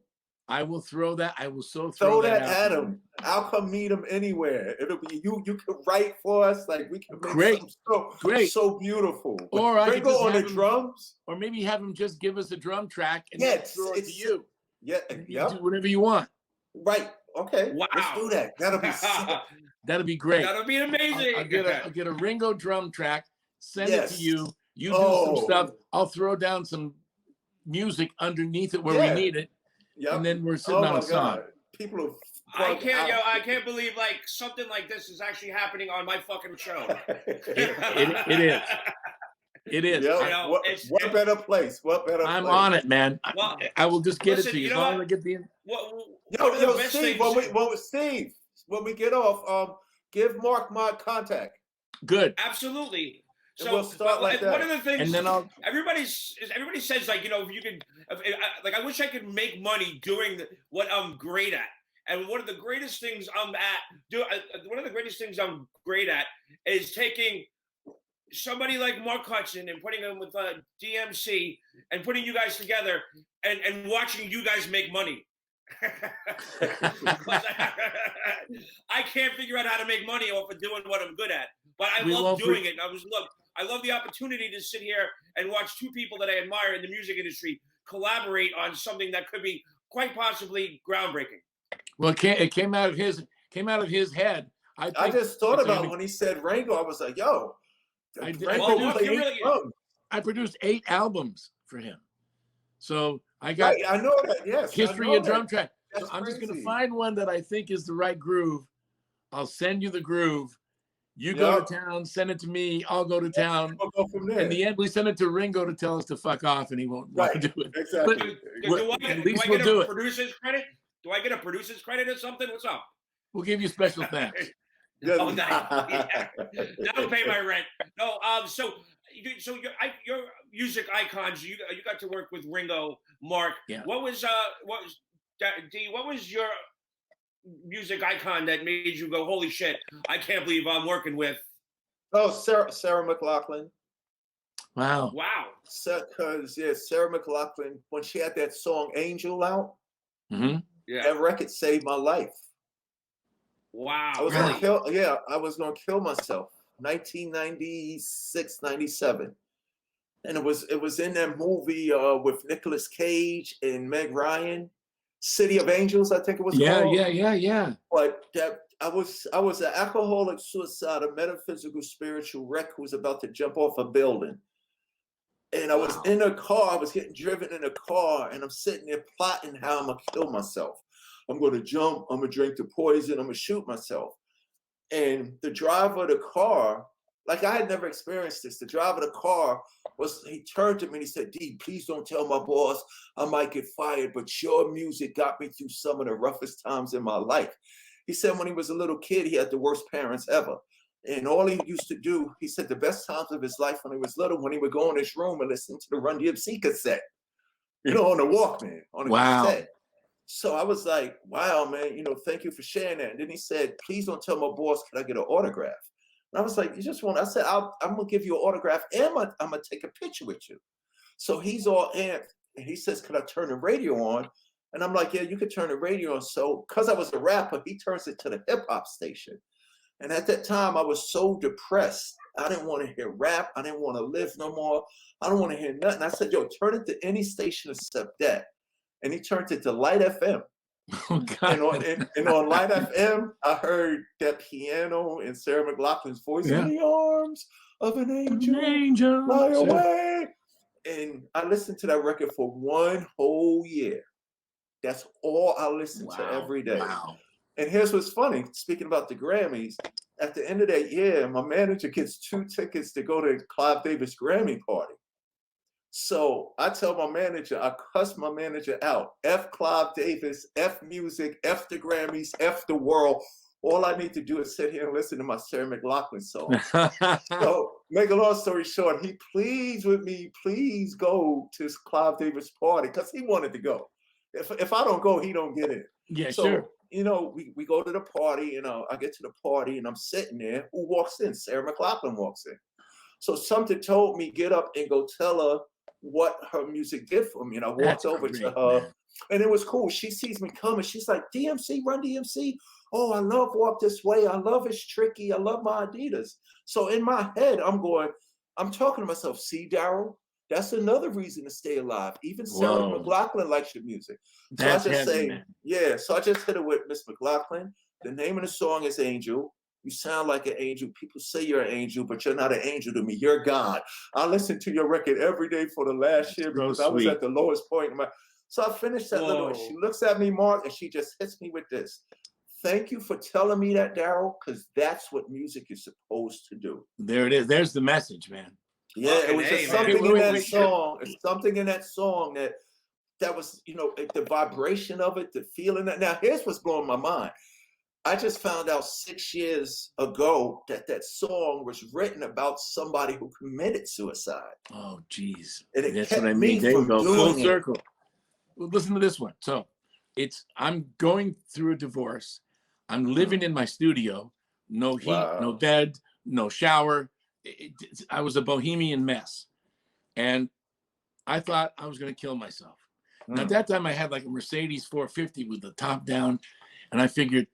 I will throw that. I will throw that at him. I'll come meet him anywhere. It'll be you. You can write for us. Like we can make something so beautiful. Or I Ringo on the drums. Or maybe have him just give us a drum track and throw it to you. Yeah. You do whatever you want. Right. Okay. Wow. Let's do that. That'll be sick. That'll be great. That'll be amazing. I'll get a Ringo drum track. Send it to you. You do some stuff. I'll throw down some music underneath it where we need it. Yep. And then we're sitting on a song. People I can't believe like something like this is actually happening on my fucking show. It is. It is. Yeah. What better place? What better I'm place? on it, man. Well, I will just get listen, it to you. you As know long as what? I get the Yo, Steve, when we get off, give Mark my contact. Good. Absolutely. And So we'll start like that. one of the things, And then everybody says like, if you could, like I wish I could make money doing what I'm great at. And one of the greatest things I'm great at is taking somebody like Mark Hudson and putting him with DMC and putting you guys together and watching you guys make money. I can't figure out how to make money off of doing what I'm good at, but I love doing it. I love the opportunity to sit here and watch two people that I admire in the music industry collaborate on something that could be quite possibly groundbreaking. Well, it came out of his head. I just thought about when he said Ringo. I was like, yo. I produced 8 albums for him. So I got I know that, yes. history and drum track. So I'm crazy. just going to find one that I think is the right groove. I'll send you the groove. You go to town, send it to me. I'll go to town. We'll go from there. In the end, we send it to Ringo to tell us to fuck off, and he won't want to do it. Exactly. But at least we'll do it. Producer's credit? Do I get a producer's credit or something? What's up? We'll give you special thanks. Oh, nice. Yeah. That'll pay my rent. No, so your music icons. You got to work with Ringo, Mark. Yeah. What was your music icon that made you go, holy shit, I can't believe I'm working with? Oh, Sarah McLachlan. Wow. Wow. Because Sarah McLachlan, when she had that song "Angel" out, Mm-hmm. Yeah. that record saved my life. Wow. I was really? I was gonna kill myself. 1996, 97. And it was in that movie with Nicolas Cage and Meg Ryan, City of Angels, I think it was called. Yeah. But that I was an alcoholic, suicide, a metaphysical, spiritual wreck who was about to jump off a building. And I was in a car, I was getting driven in a car, and I'm sitting there plotting how I'm gonna kill myself. I'm gonna jump, I'm gonna drink the poison, I'm gonna shoot myself. And the driver of the car, like I had never experienced this. The driver of the car he turned to me and he said, "D, please don't tell my boss I might get fired, but your music got me through some of the roughest times in my life." He said when he was a little kid, he had the worst parents ever. And all he used to do, he said the best times of his life when he was little, when he would go in his room and listen to the Run-DMC cassette, on the Walkman, on the cassette. So I was like, wow, man, thank you for sharing that. And then he said, please don't tell my boss, can I get an autograph? And I was like, you just want, I said, I'm going to give you an autograph and I'm going to take a picture with you. So he's all amped and he says, can I turn the radio on? And I'm like, yeah, you can turn the radio on. So because I was a rapper, he turns it to the hip hop station. And at that time, I was so depressed. I didn't want to hear rap. I didn't want to live no more. I don't want to hear nothing. I said, yo, turn it to any station except that. And he turned it to Light FM. Oh, God. And on Light FM, I heard that piano and Sarah McLachlan's voice, in the arms of an angel, fly away. And I listened to that record for one whole year. That's all I listened to every day. Wow. And here's what's funny. Speaking about the Grammys, at the end of that year, my manager gets 2 tickets to go to Clive Davis' Grammy party. So I tell my manager, I cuss my manager out. F Clive Davis, F music, F the Grammys, F the world. All I need to do is sit here and listen to my Sarah McLachlan song. So make a long story short, he pleads with me, please go to Clive Davis' party, because he wanted to go. If I don't go, he don't get in. Yeah, so, sure. We go to the party, I get to the party and I'm sitting there. Who walks in? Sarah McLachlan walks in. So something told me, get up and go tell her what her music did for me. And I walked over to her, man. And it was cool. She sees me coming. She's like, DMC, Run-DMC. Oh, I love Walk This Way. I love It's Tricky. I love my Adidas. So in my head, I'm talking to myself, see, Darryl, that's another reason to stay alive. Even Sarah McLachlan likes your music. So I just say, so I just hit it with Miss McLachlan. The name of the song is Angel. You sound like an angel. People say you're an angel, but you're not an angel to me. You're God. I listened to your record every day for the last year because I was at the lowest point in my. So I finished that little. She looks at me, Mark, and she just hits me with this. Thank you for telling me that, Darryl, because that's what music is supposed to do. There it is. There's the message, man. Yeah, it was just something in that song. It's something in that song that was, the vibration of it, the feeling that. Now, here's what's blowing my mind. I just found out 6 years ago that song was written about somebody who committed suicide. Oh, geez. And it That's kept what I me mean. There you from go. doing Full it. circle. Well, listen to this one. So I'm going through a divorce. I'm living in my studio. No heat, no bed, no shower. I was a bohemian mess. And I thought I was going to kill myself. Now, at that time, I had like a Mercedes 450 with the top down. And I figured,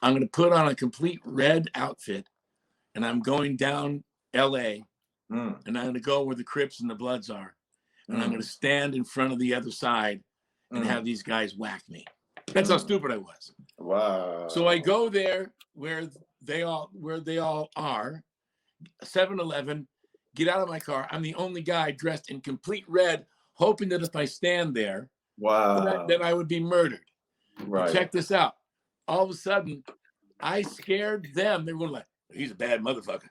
I'm going to put on a complete red outfit and I'm going down LA and I'm going to go where the Crips and the Bloods are. And I'm going to stand in front of the other side and have these guys whack me. That's how stupid I was. Wow. So I go there where they all are, 7-Eleven, get out of my car. I'm the only guy dressed in complete red, hoping that if I stand there, that I would be murdered. Right. But check this out. All of a sudden, I scared them. They were like, he's a bad motherfucker.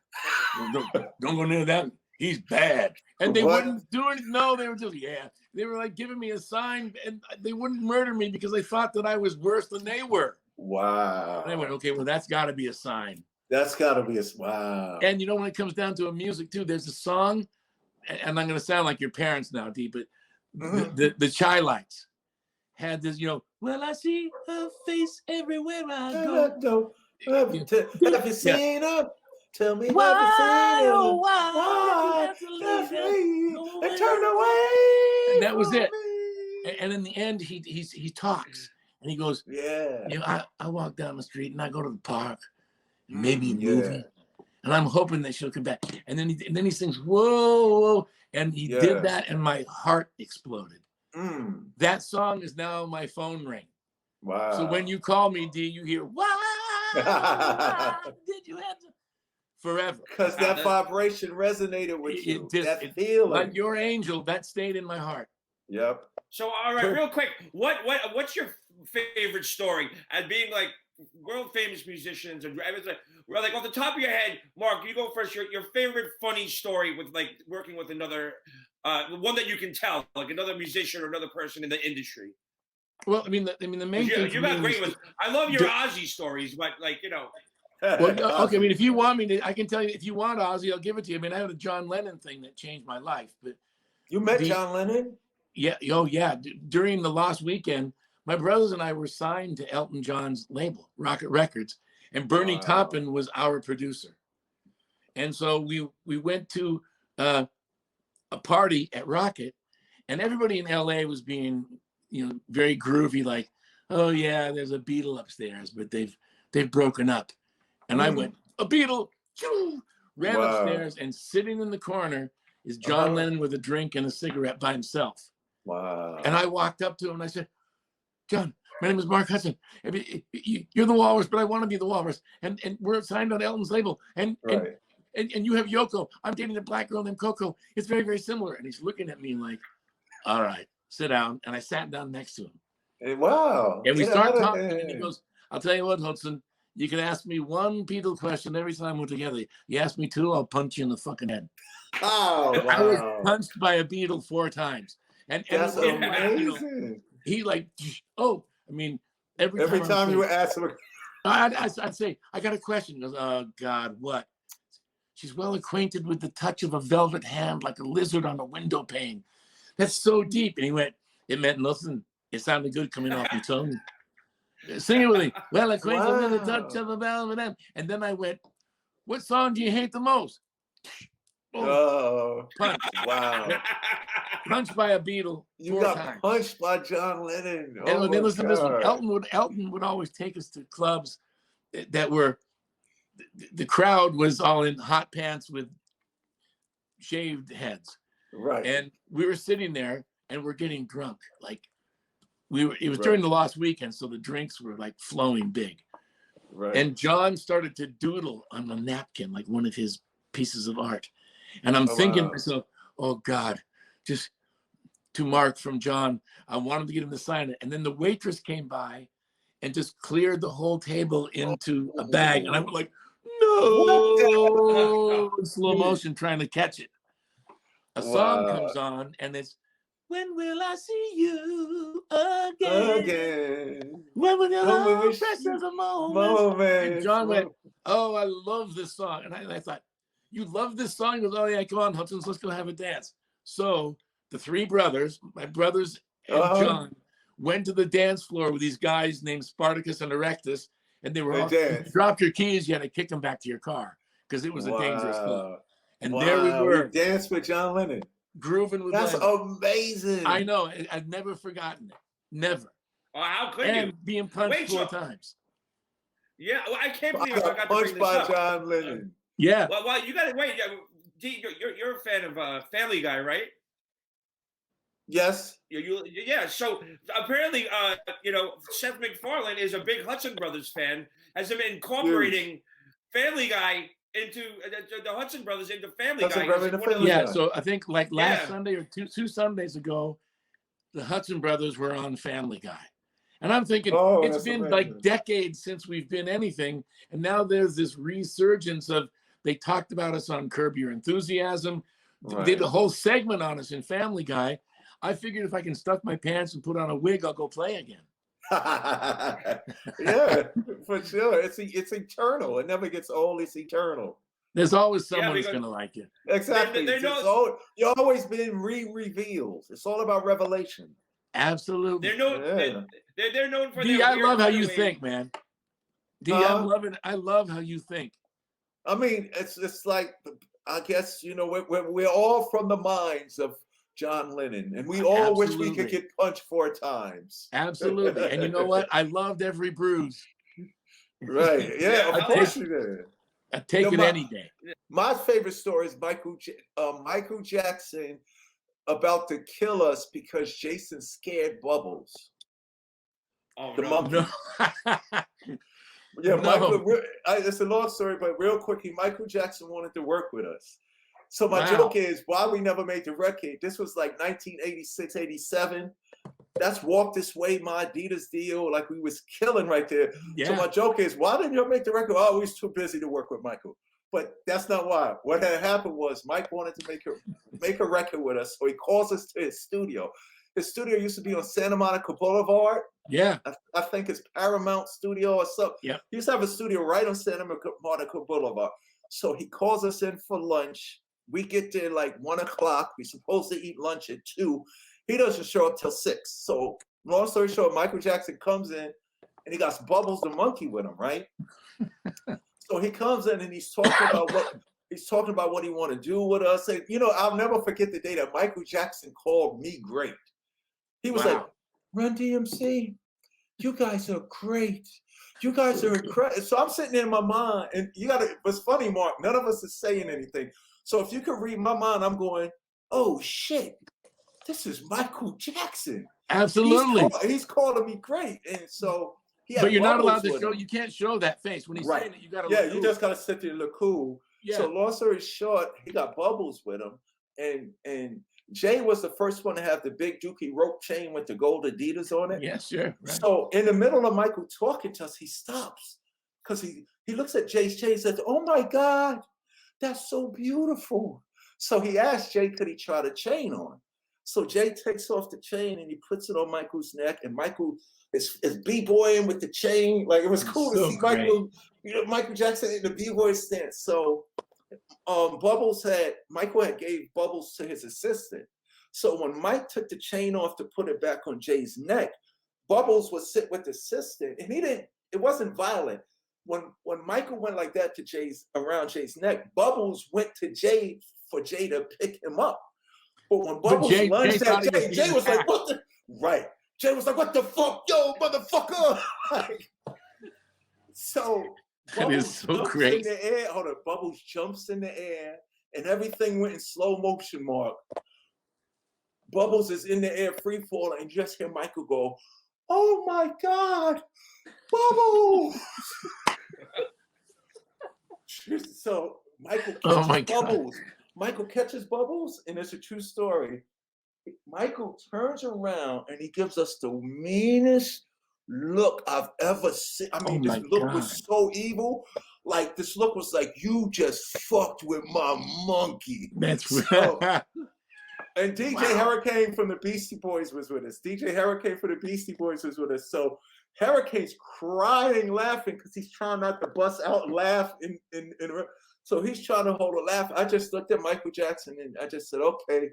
Don't go near that. he's bad. And they What? wouldn't do it. No, they were just, they were like giving me a sign, and they wouldn't murder me because they thought that I was worse than they were. Wow. And I went, okay, well, that's got to be a sign. That's got to be a wow. And you know, when it comes down to a music too, there's a song, and I'm going to sound like your parents now, D, but the Chai Lights had this, you know, well, I see her face everywhere I go. Have you seen her? Tell me, Why, have you seen her? oh, why Why? did you have to leave Leave her? and turn away. And that was from it. me. And in the end, he talks, and he goes, Yeah. you know, I walk down the street and I go to the park, and maybe a movie, and I'm hoping that she'll come back. And then he sings, whoa, whoa, and he did that, and my heart exploded. That song is now my phone ring. Wow. So when you call me, D, you hear, why did you have to? Forever. Because that vibration resonated with you. That feeling. Like your angel, that stayed in my heart. Yep. So, all right, real quick, what's your favorite story? And being like world famous musicians, and like off the top of your head, Mark, you go first. Your favorite funny story with like working with another, one that you can tell, like another musician or another person in the industry. Well, I mean, the main thing you got great ones. I love your Ozzy stories, but like, you know. Well, okay, I mean, if you want me to, I can tell you. If you want Ozzy, I'll give it to you. I mean, I had a John Lennon thing that changed my life. But you met John Lennon? Yeah. Oh, yeah. During the Lost Weekend, my brothers and I were signed to Elton John's label, Rocket Records, and Bernie Taupin was our producer. And so we went to a party at Rocket, and everybody in LA was being, you know, very groovy, like, oh yeah, there's a Beatle upstairs, but they've broken up. And I went, a Beatle, ran upstairs, and sitting in the corner is John Lennon with a drink and a cigarette by himself. Wow. And I walked up to him and I said, John, my name is Mark Hudson. You're the Walrus, but I want to be the Walrus. And we're signed on Elton's label. And you have Yoko. I'm dating a black girl named Coco. It's very, very similar. And he's looking at me like, all right, sit down. And I sat down next to him. Wow. And we start talking, and he goes, I'll tell you what, Hudson, you can ask me one Beatle question every time we're together. You ask me two, I'll punch you in the fucking head. Oh, wow. I was punched by a Beatle 4 times. And that's amazing. You know, he like, oh, I mean, every time you would ask him. I'd say, I got a question. He goes, oh, God, what? She's well acquainted with the touch of a velvet hand like a lizard on a window pane. That's so deep. And he went, it meant nothing. It sounded good coming off your tongue. Sing it with me. Well acquainted with the touch of a velvet hand. And then I went, what song do you hate the most? Oh, punch. Wow. Punched by a Beatle. You got punched by John Lennon. Oh, and then listen to this one. Elton would always take us to clubs that were, the crowd was all in hot pants with shaved heads. Right. And we were sitting there and we're getting drunk. Like it was during the Lost Weekend, so the drinks were like flowing big. Right. And John started to doodle on a napkin, like one of his pieces of art. And I'm thinking to myself, oh God, just to Mark from John, I wanted to get him to sign it. And then the waitress came by and just cleared the whole table into a bag. And I'm like, no, in slow motion trying to catch it. A song comes on and it's, when will I see you again? When will your love precious a moment? And John went, oh, I love this song. And I thought, you love this song? He goes, oh yeah, come on, Hudson, let's go have a dance. So the 3 brothers, my brothers and John, went to the dance floor with these guys named Spartacus and Erectus, and they were all, if you dropped your keys, you had to kick them back to your car because it was a dangerous club. And there we were. We danced with John Lennon. Grooving with That's Lennon. Amazing. I know. I've never forgotten it. Never. Oh, how could and you? Being punched 4 times. Yeah, well, I can't believe I got punched by John Lennon. Yeah. Well, you got to wait. You're a fan of Family Guy, right? Yes. Yeah. So apparently, Seth MacFarlane is a big Hudson Brothers fan. Has been incorporating Family Guy into the Hudson Brothers into Family Guy. Yeah. So I think like last Sunday or two Sundays ago, the Hudson Brothers were on Family Guy. And I'm thinking, it's been like decades since we've been anything. And now there's this resurgence of, they talked about us on Curb Your Enthusiasm. did a whole segment on us in Family Guy. I figured if I can stuff my pants and put on a wig, I'll go play again. Yeah, for sure. It's eternal. It never gets old. It's eternal. There's always someone who's going to like you. Exactly. You're always being revealed. It's all about revelation. Absolutely. They're known for D, their I weird love how you cutaways. think, man. D, I'm loving. I love how you think. I mean, it's like, I guess, you know, we're all from the minds of John Lennon, and we all wish we could get punched 4 times. Absolutely. And you know what? I loved every bruise. Right. Yeah, of course you did. I'd take it any day. My favorite story is Michael Jackson about to kill us because Jason scared Bubbles. Oh, the no. monkey. Yeah, No. Michael. It's a long story, but real quickly, Michael Jackson wanted to work with us. So my joke is, why we never made the record? This was like 1986, 87. That's Walk This Way, my Adidas deal. Like, we was killing right there. Yeah. So my joke is, why didn't you make the record? Oh, we was too busy to work with Michael. But that's not why. What had happened was Mike wanted to make a record with us, so he calls us to his studio. His studio used to be on Santa Monica Boulevard. Yeah. I think it's Paramount Studio or something. Yeah. He used to have a studio right on Santa Monica Boulevard. So he calls us in for lunch. We get there like 1 o'clock. We're supposed to eat lunch at 2. He doesn't show up till 6. So long story short, Michael Jackson comes in and he got Bubbles the monkey with him, right? So he comes in and he's talking about what he want to do with us. And, you know, I'll never forget the day that Michael Jackson called me great. He was like, Run-DMC, you guys are great. You guys are incredible. So I'm sitting there in my mind, and it's funny, Mark, none of us is saying anything. So if you could read my mind, I'm going, oh shit, this is Michael Jackson. Absolutely. He's calling me great. And so but you're not allowed to show, you can't show that face. When he's saying it, you got to look cool. You just got to sit there and look cool. Yeah. So long story short, he got Bubbles with him. And Jay was the first one to have the big Dookie rope chain with the gold Adidas on it. Yeah, sure. Right. So in the middle of Michael talking to us, he stops because he looks at Jay's chain and says, oh my God, that's so beautiful. So he asked Jay, could he try the chain on? So Jay takes off the chain and he puts it on Michael's neck, and Michael is b-boying with the chain. Like, it was cool to see Michael Jackson in the b-boy stance. So Michael had gave Bubbles to his assistant. So when Mike took the chain off to put it back on Jay's neck, Bubbles would sit with the assistant, and it wasn't violent. When Michael went like that to around Jay's neck, Bubbles went to Jay for Jay to pick him up. But when Bubbles lunged at Jay, Jay was like, what the? Right. Jay was like, what the fuck? Yo, motherfucker. So Bubbles jumps in the air. Hold on. Bubbles jumps in the air, and everything went in slow motion, Mark. Bubbles is in the air, free falling, and you just hear Michael go, oh my God, Bubbles. So Michael catches Bubbles. Michael catches Bubbles, and it's a true story. Michael turns around and he gives us the meanest look I've ever seen. I mean, this look was so evil. Like, this look was like, you just fucked with my monkey. That's right. And DJ Hurricane from the Beastie Boys was with us. DJ Hurricane from the Beastie Boys was with us. So Hurricane's crying, laughing, because he's trying not to bust out and laugh. So he's trying to hold a laugh. I just looked at Michael Jackson and I just said, okay,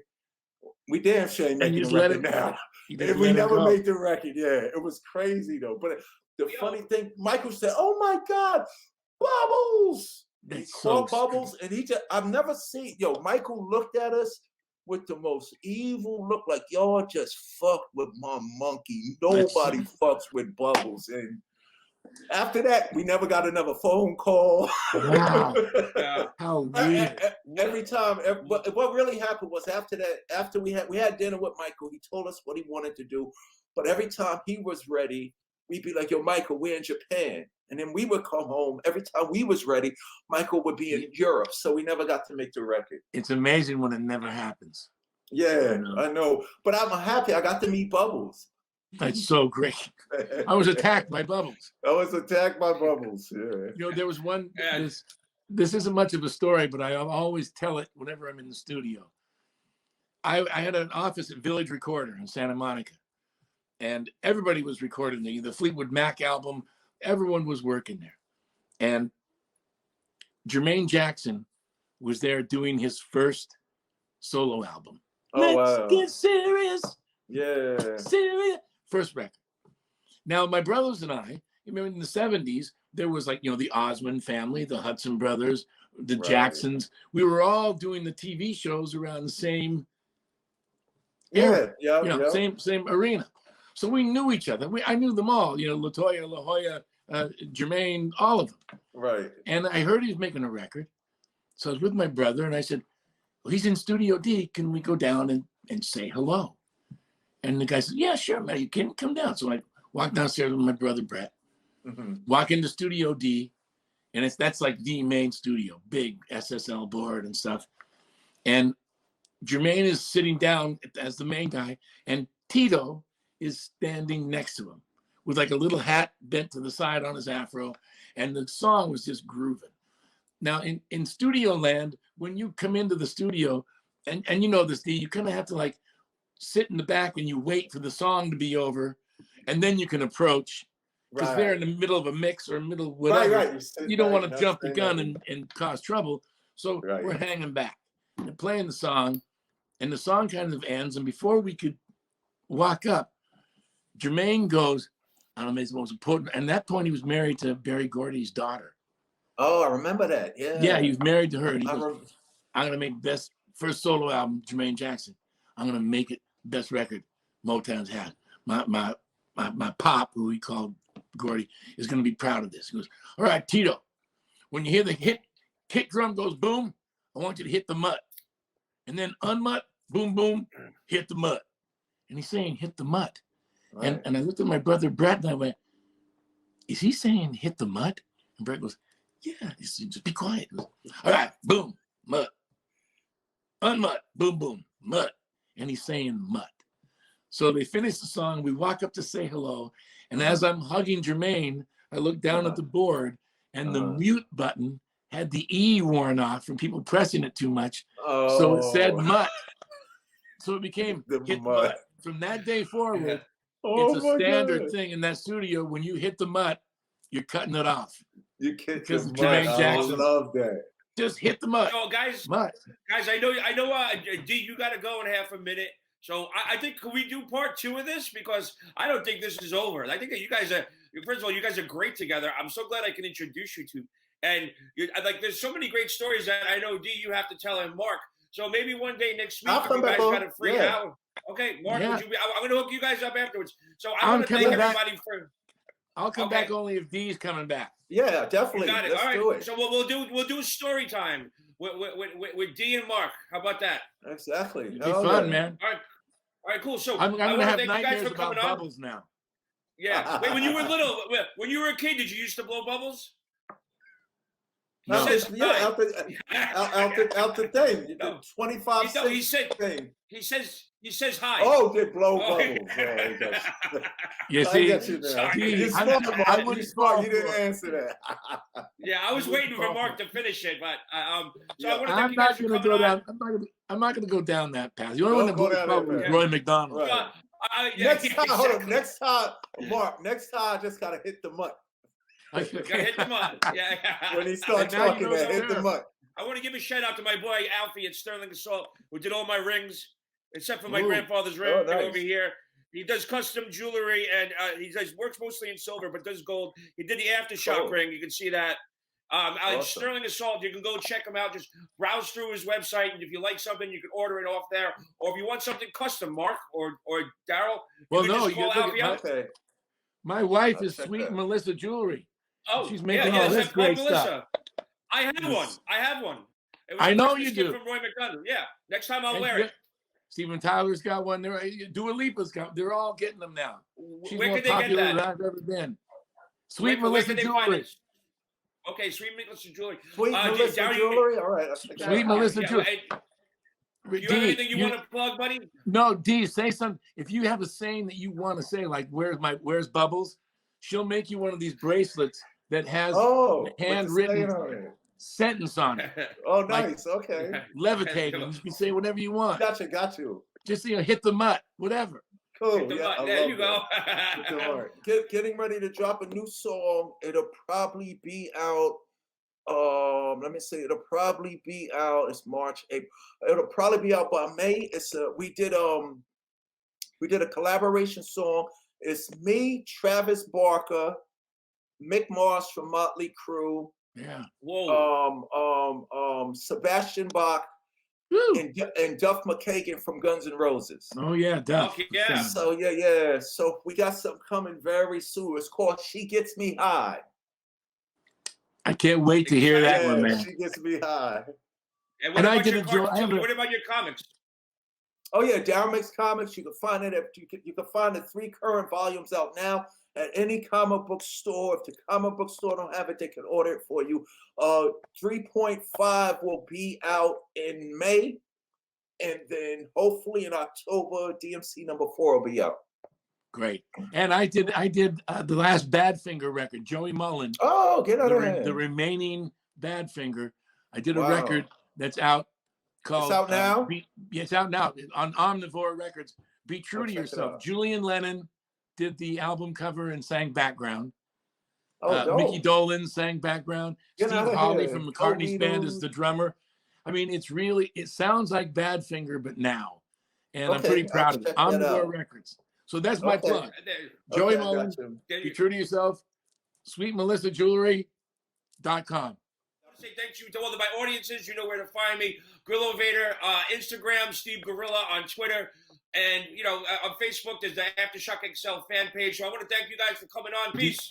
we damn sure ain't making the record now. And we never made the record. Yeah, it was crazy though. But the funny thing, Michael said, oh my God, Bubbles. He called Bubbles, and I've never seen, Michael looked at us with the most evil look, like, y'all just fucked with my monkey. Nobody fucks with Bubbles. And after that, we never got another phone call. Wow. How weird. Every time, what really happened was after that, after we had dinner with Michael, he told us what he wanted to do. But every time he was ready, we'd be like, yo, Michael, we're in Japan. And then we would come home. Every time we was ready, Michael would be in Europe. So we never got to make the record. It's amazing when it never happens. Yeah, I know. But I'm happy I got to meet Bubbles. That's so great. I was attacked by Bubbles. Yeah. There was one, this isn't much of a story, but I always tell it whenever I'm in the studio. I had an office at Village Recorder in Santa Monica, and everybody was recording the Fleetwood Mac album. Everyone was working there, and Jermaine Jackson was there doing his first solo album. Oh, Let's wow. get serious. Yeah. Serious. First record. Now, my brothers and I, you remember in the 70s, there was like, the Osmond family, the Hudson brothers, the Right. Jacksons. We were all doing the TV shows around the same Yeah. era, Yeah. same arena. So we knew each other. I knew them all, LaToya, La Jolla, Jermaine, all of them. Right. And I heard he was making a record. So I was with my brother and I said, well, he's in Studio D. Can we go down and say hello? And the guy said, yeah, sure, man, you can come down. So I walked downstairs with my brother, Brett, walk into Studio D, and that's like the main studio, big SSL board and stuff. And Jermaine is sitting down as the main guy, and Tito is standing next to him with like a little hat bent to the side on his afro, and the song was just grooving. Now, in studio land, when you come into the studio, and you know this, D, you kind of have to like sit in the back and you wait for the song to be over, and then you can approach, because they're in the middle of a mix or middle of whatever. Right. You don't want to jump the gun and cause trouble. So we're hanging back and playing the song, and the song kind of ends. And before we could walk up, Jermaine goes, I don't know, it's the most important. And at that point, he was married to Berry Gordy's daughter. Oh, I remember that. Yeah. Yeah, he was married to her. And he goes, I'm going to make best first solo album, Jermaine Jackson. I'm going to make it best record Motown's had. My pop, who he called Gordy, is going to be proud of this. He goes, all right, Tito, when you hear the kick drum goes boom, I want you to hit the mutt. And then unmutt, boom, boom, hit the mutt. And he's saying, hit the mutt. Right. And I looked at my brother, Brett, and I went, is he saying hit the mutt? And Brett goes, yeah, just be quiet. Goes, all right, boom, mutt. Unmutt, boom, boom, mutt. And he's saying mutt. So they finish the song. We walk up to say hello. And as I'm hugging Jermaine, I look down at the board, and the mute button had the E worn off from people pressing it too much. Oh. So it said mutt. So it became the hit mutt. mutt. From that day forward, it's a standard thing in that studio. When you hit the mutt, you're cutting it off. You can't because Jermaine Jackson. I love that. Just hit the mutt. Oh, guys, mutt. I know. D, you got to go in half a minute. So I think, can we do part 2 of this? Because I don't think this is over. I think that you guys are, first of all, you guys are great together. I'm so glad I can introduce you to. And there's so many great stories that I know, D, you have to tell, and Mark. So maybe one day next week, if you guys got a free hour. Okay, Mark, would you be, I'm going to hook you guys up afterwards. So I want to thank everybody for. I'll come back only if D's coming back. Yeah, definitely. You got it. Let's all right. do it. So we'll do a story time with D and Mark. How about that? Exactly. It'd be fun, man. All right, cool. So I'm going to have thank you guys nightmares for about coming bubbles on. now. Yeah. Wait, when you were little, when you were a kid, did you used to blow bubbles? No. Out the thing. No. 25 No, he thing. He says hi. Oh, they blow bubbles. Oh, you see, I wouldn't smart. You didn't answer that. Yeah, I was waiting for Mark to finish it, but so I want to I'm thank you guys for coming on. I'm not going to go down that path. The only one that blew bubbles was Roy McDonald. Right. Next time, Mark. Next time, I just gotta hit the mutt. Hit the mutt. Yeah. When he starts talking, hit the mutt. I want to give a shout out to my boy Alfie at Sterling Assault, who did all my rings, except for my grandfather's ring over here. He does custom jewelry, and he works mostly in silver, but does gold. He did the Aftershock ring. You can see that. Awesome. Sterling Assault, you can go check him out. Just browse through his website, and if you like something, you can order it off there. Or if you want something custom, Mark or Darryl, my wife is Sweet Melissa Jewelry. Oh, she's making all this great stuff. I have one. I know you do. From Roy McDaniels. Yeah, next time I'll wear it. Steven Tyler's got one. Dua Lipa's got. They're all getting them now. She's where more can they popular get that? than I've ever been. Sweet Melissa Jewelry. Okay, Sweet Melissa Jewelry. Sweet Melissa Jewelry. All right. Sweet Melissa Jewelry. Do you have anything you want to plug, buddy? No, D, say something. If you have a saying that you want to say, like "Where's Bubbles," she'll make you one of these bracelets that has handwritten sentence on it. Oh, Like, nice. Okay. Levitating. You can say whatever you want. Got you. Just, hit the mutt, whatever. Cool. Yeah, I there love you go. that. Getting ready to drop a new song. It'll probably be out. Let me see. It'll probably be out. It's March, April. It'll probably be out by May. We did a collaboration song. It's me, Travis Barker, Mick Mars from Motley Crue. Yeah. Whoa. Sebastian Bach. Woo. And Duff McKagan from Guns N' Roses. Oh yeah, Duff. Okay, yeah. So yeah. So we got something coming very soon. It's called "She Gets Me High." I can't wait to hear that one, man. She gets me high. And what I about did your enjoy- cartoons? I have a- What about your comics? Oh yeah, Darryl makes comics. You can find it you can find the 3 current volumes out now at any comic book store. If the comic book store don't have it, they can order it for you. 3.5 will be out in May, and then hopefully in October, DMC number 4 will be out. Great. And I did the last Badfinger record, Joey Mullen. Oh, get out of here. The remaining Badfinger. I did a Wow. record that's out called. It's out now? It's out now on Omnivore Records. Be True to check it Yourself. out. Julian Lennon did the album cover and sang background. Oh, dope. Mickey Dolenz sang background. Get Steve outta Hawley here. from McCartney's Go band is Beatles. the drummer. I mean, it sounds like Badfinger, but now. And I'm Okay, pretty proud I'll of it. check that Omnivore out. Records. So that's my Okay. plug. There- Joey Okay, I Mullen, got you. there Be you- True to Yourself, SweetMelissaJewelry.com. I want to say thank you to all of my audiences. You know where to find me. Grillo Vader, Instagram, Steve Gorilla on Twitter. And, on Facebook, there's the Aftershock XL fan page. So I want to thank you guys for coming on. Peace.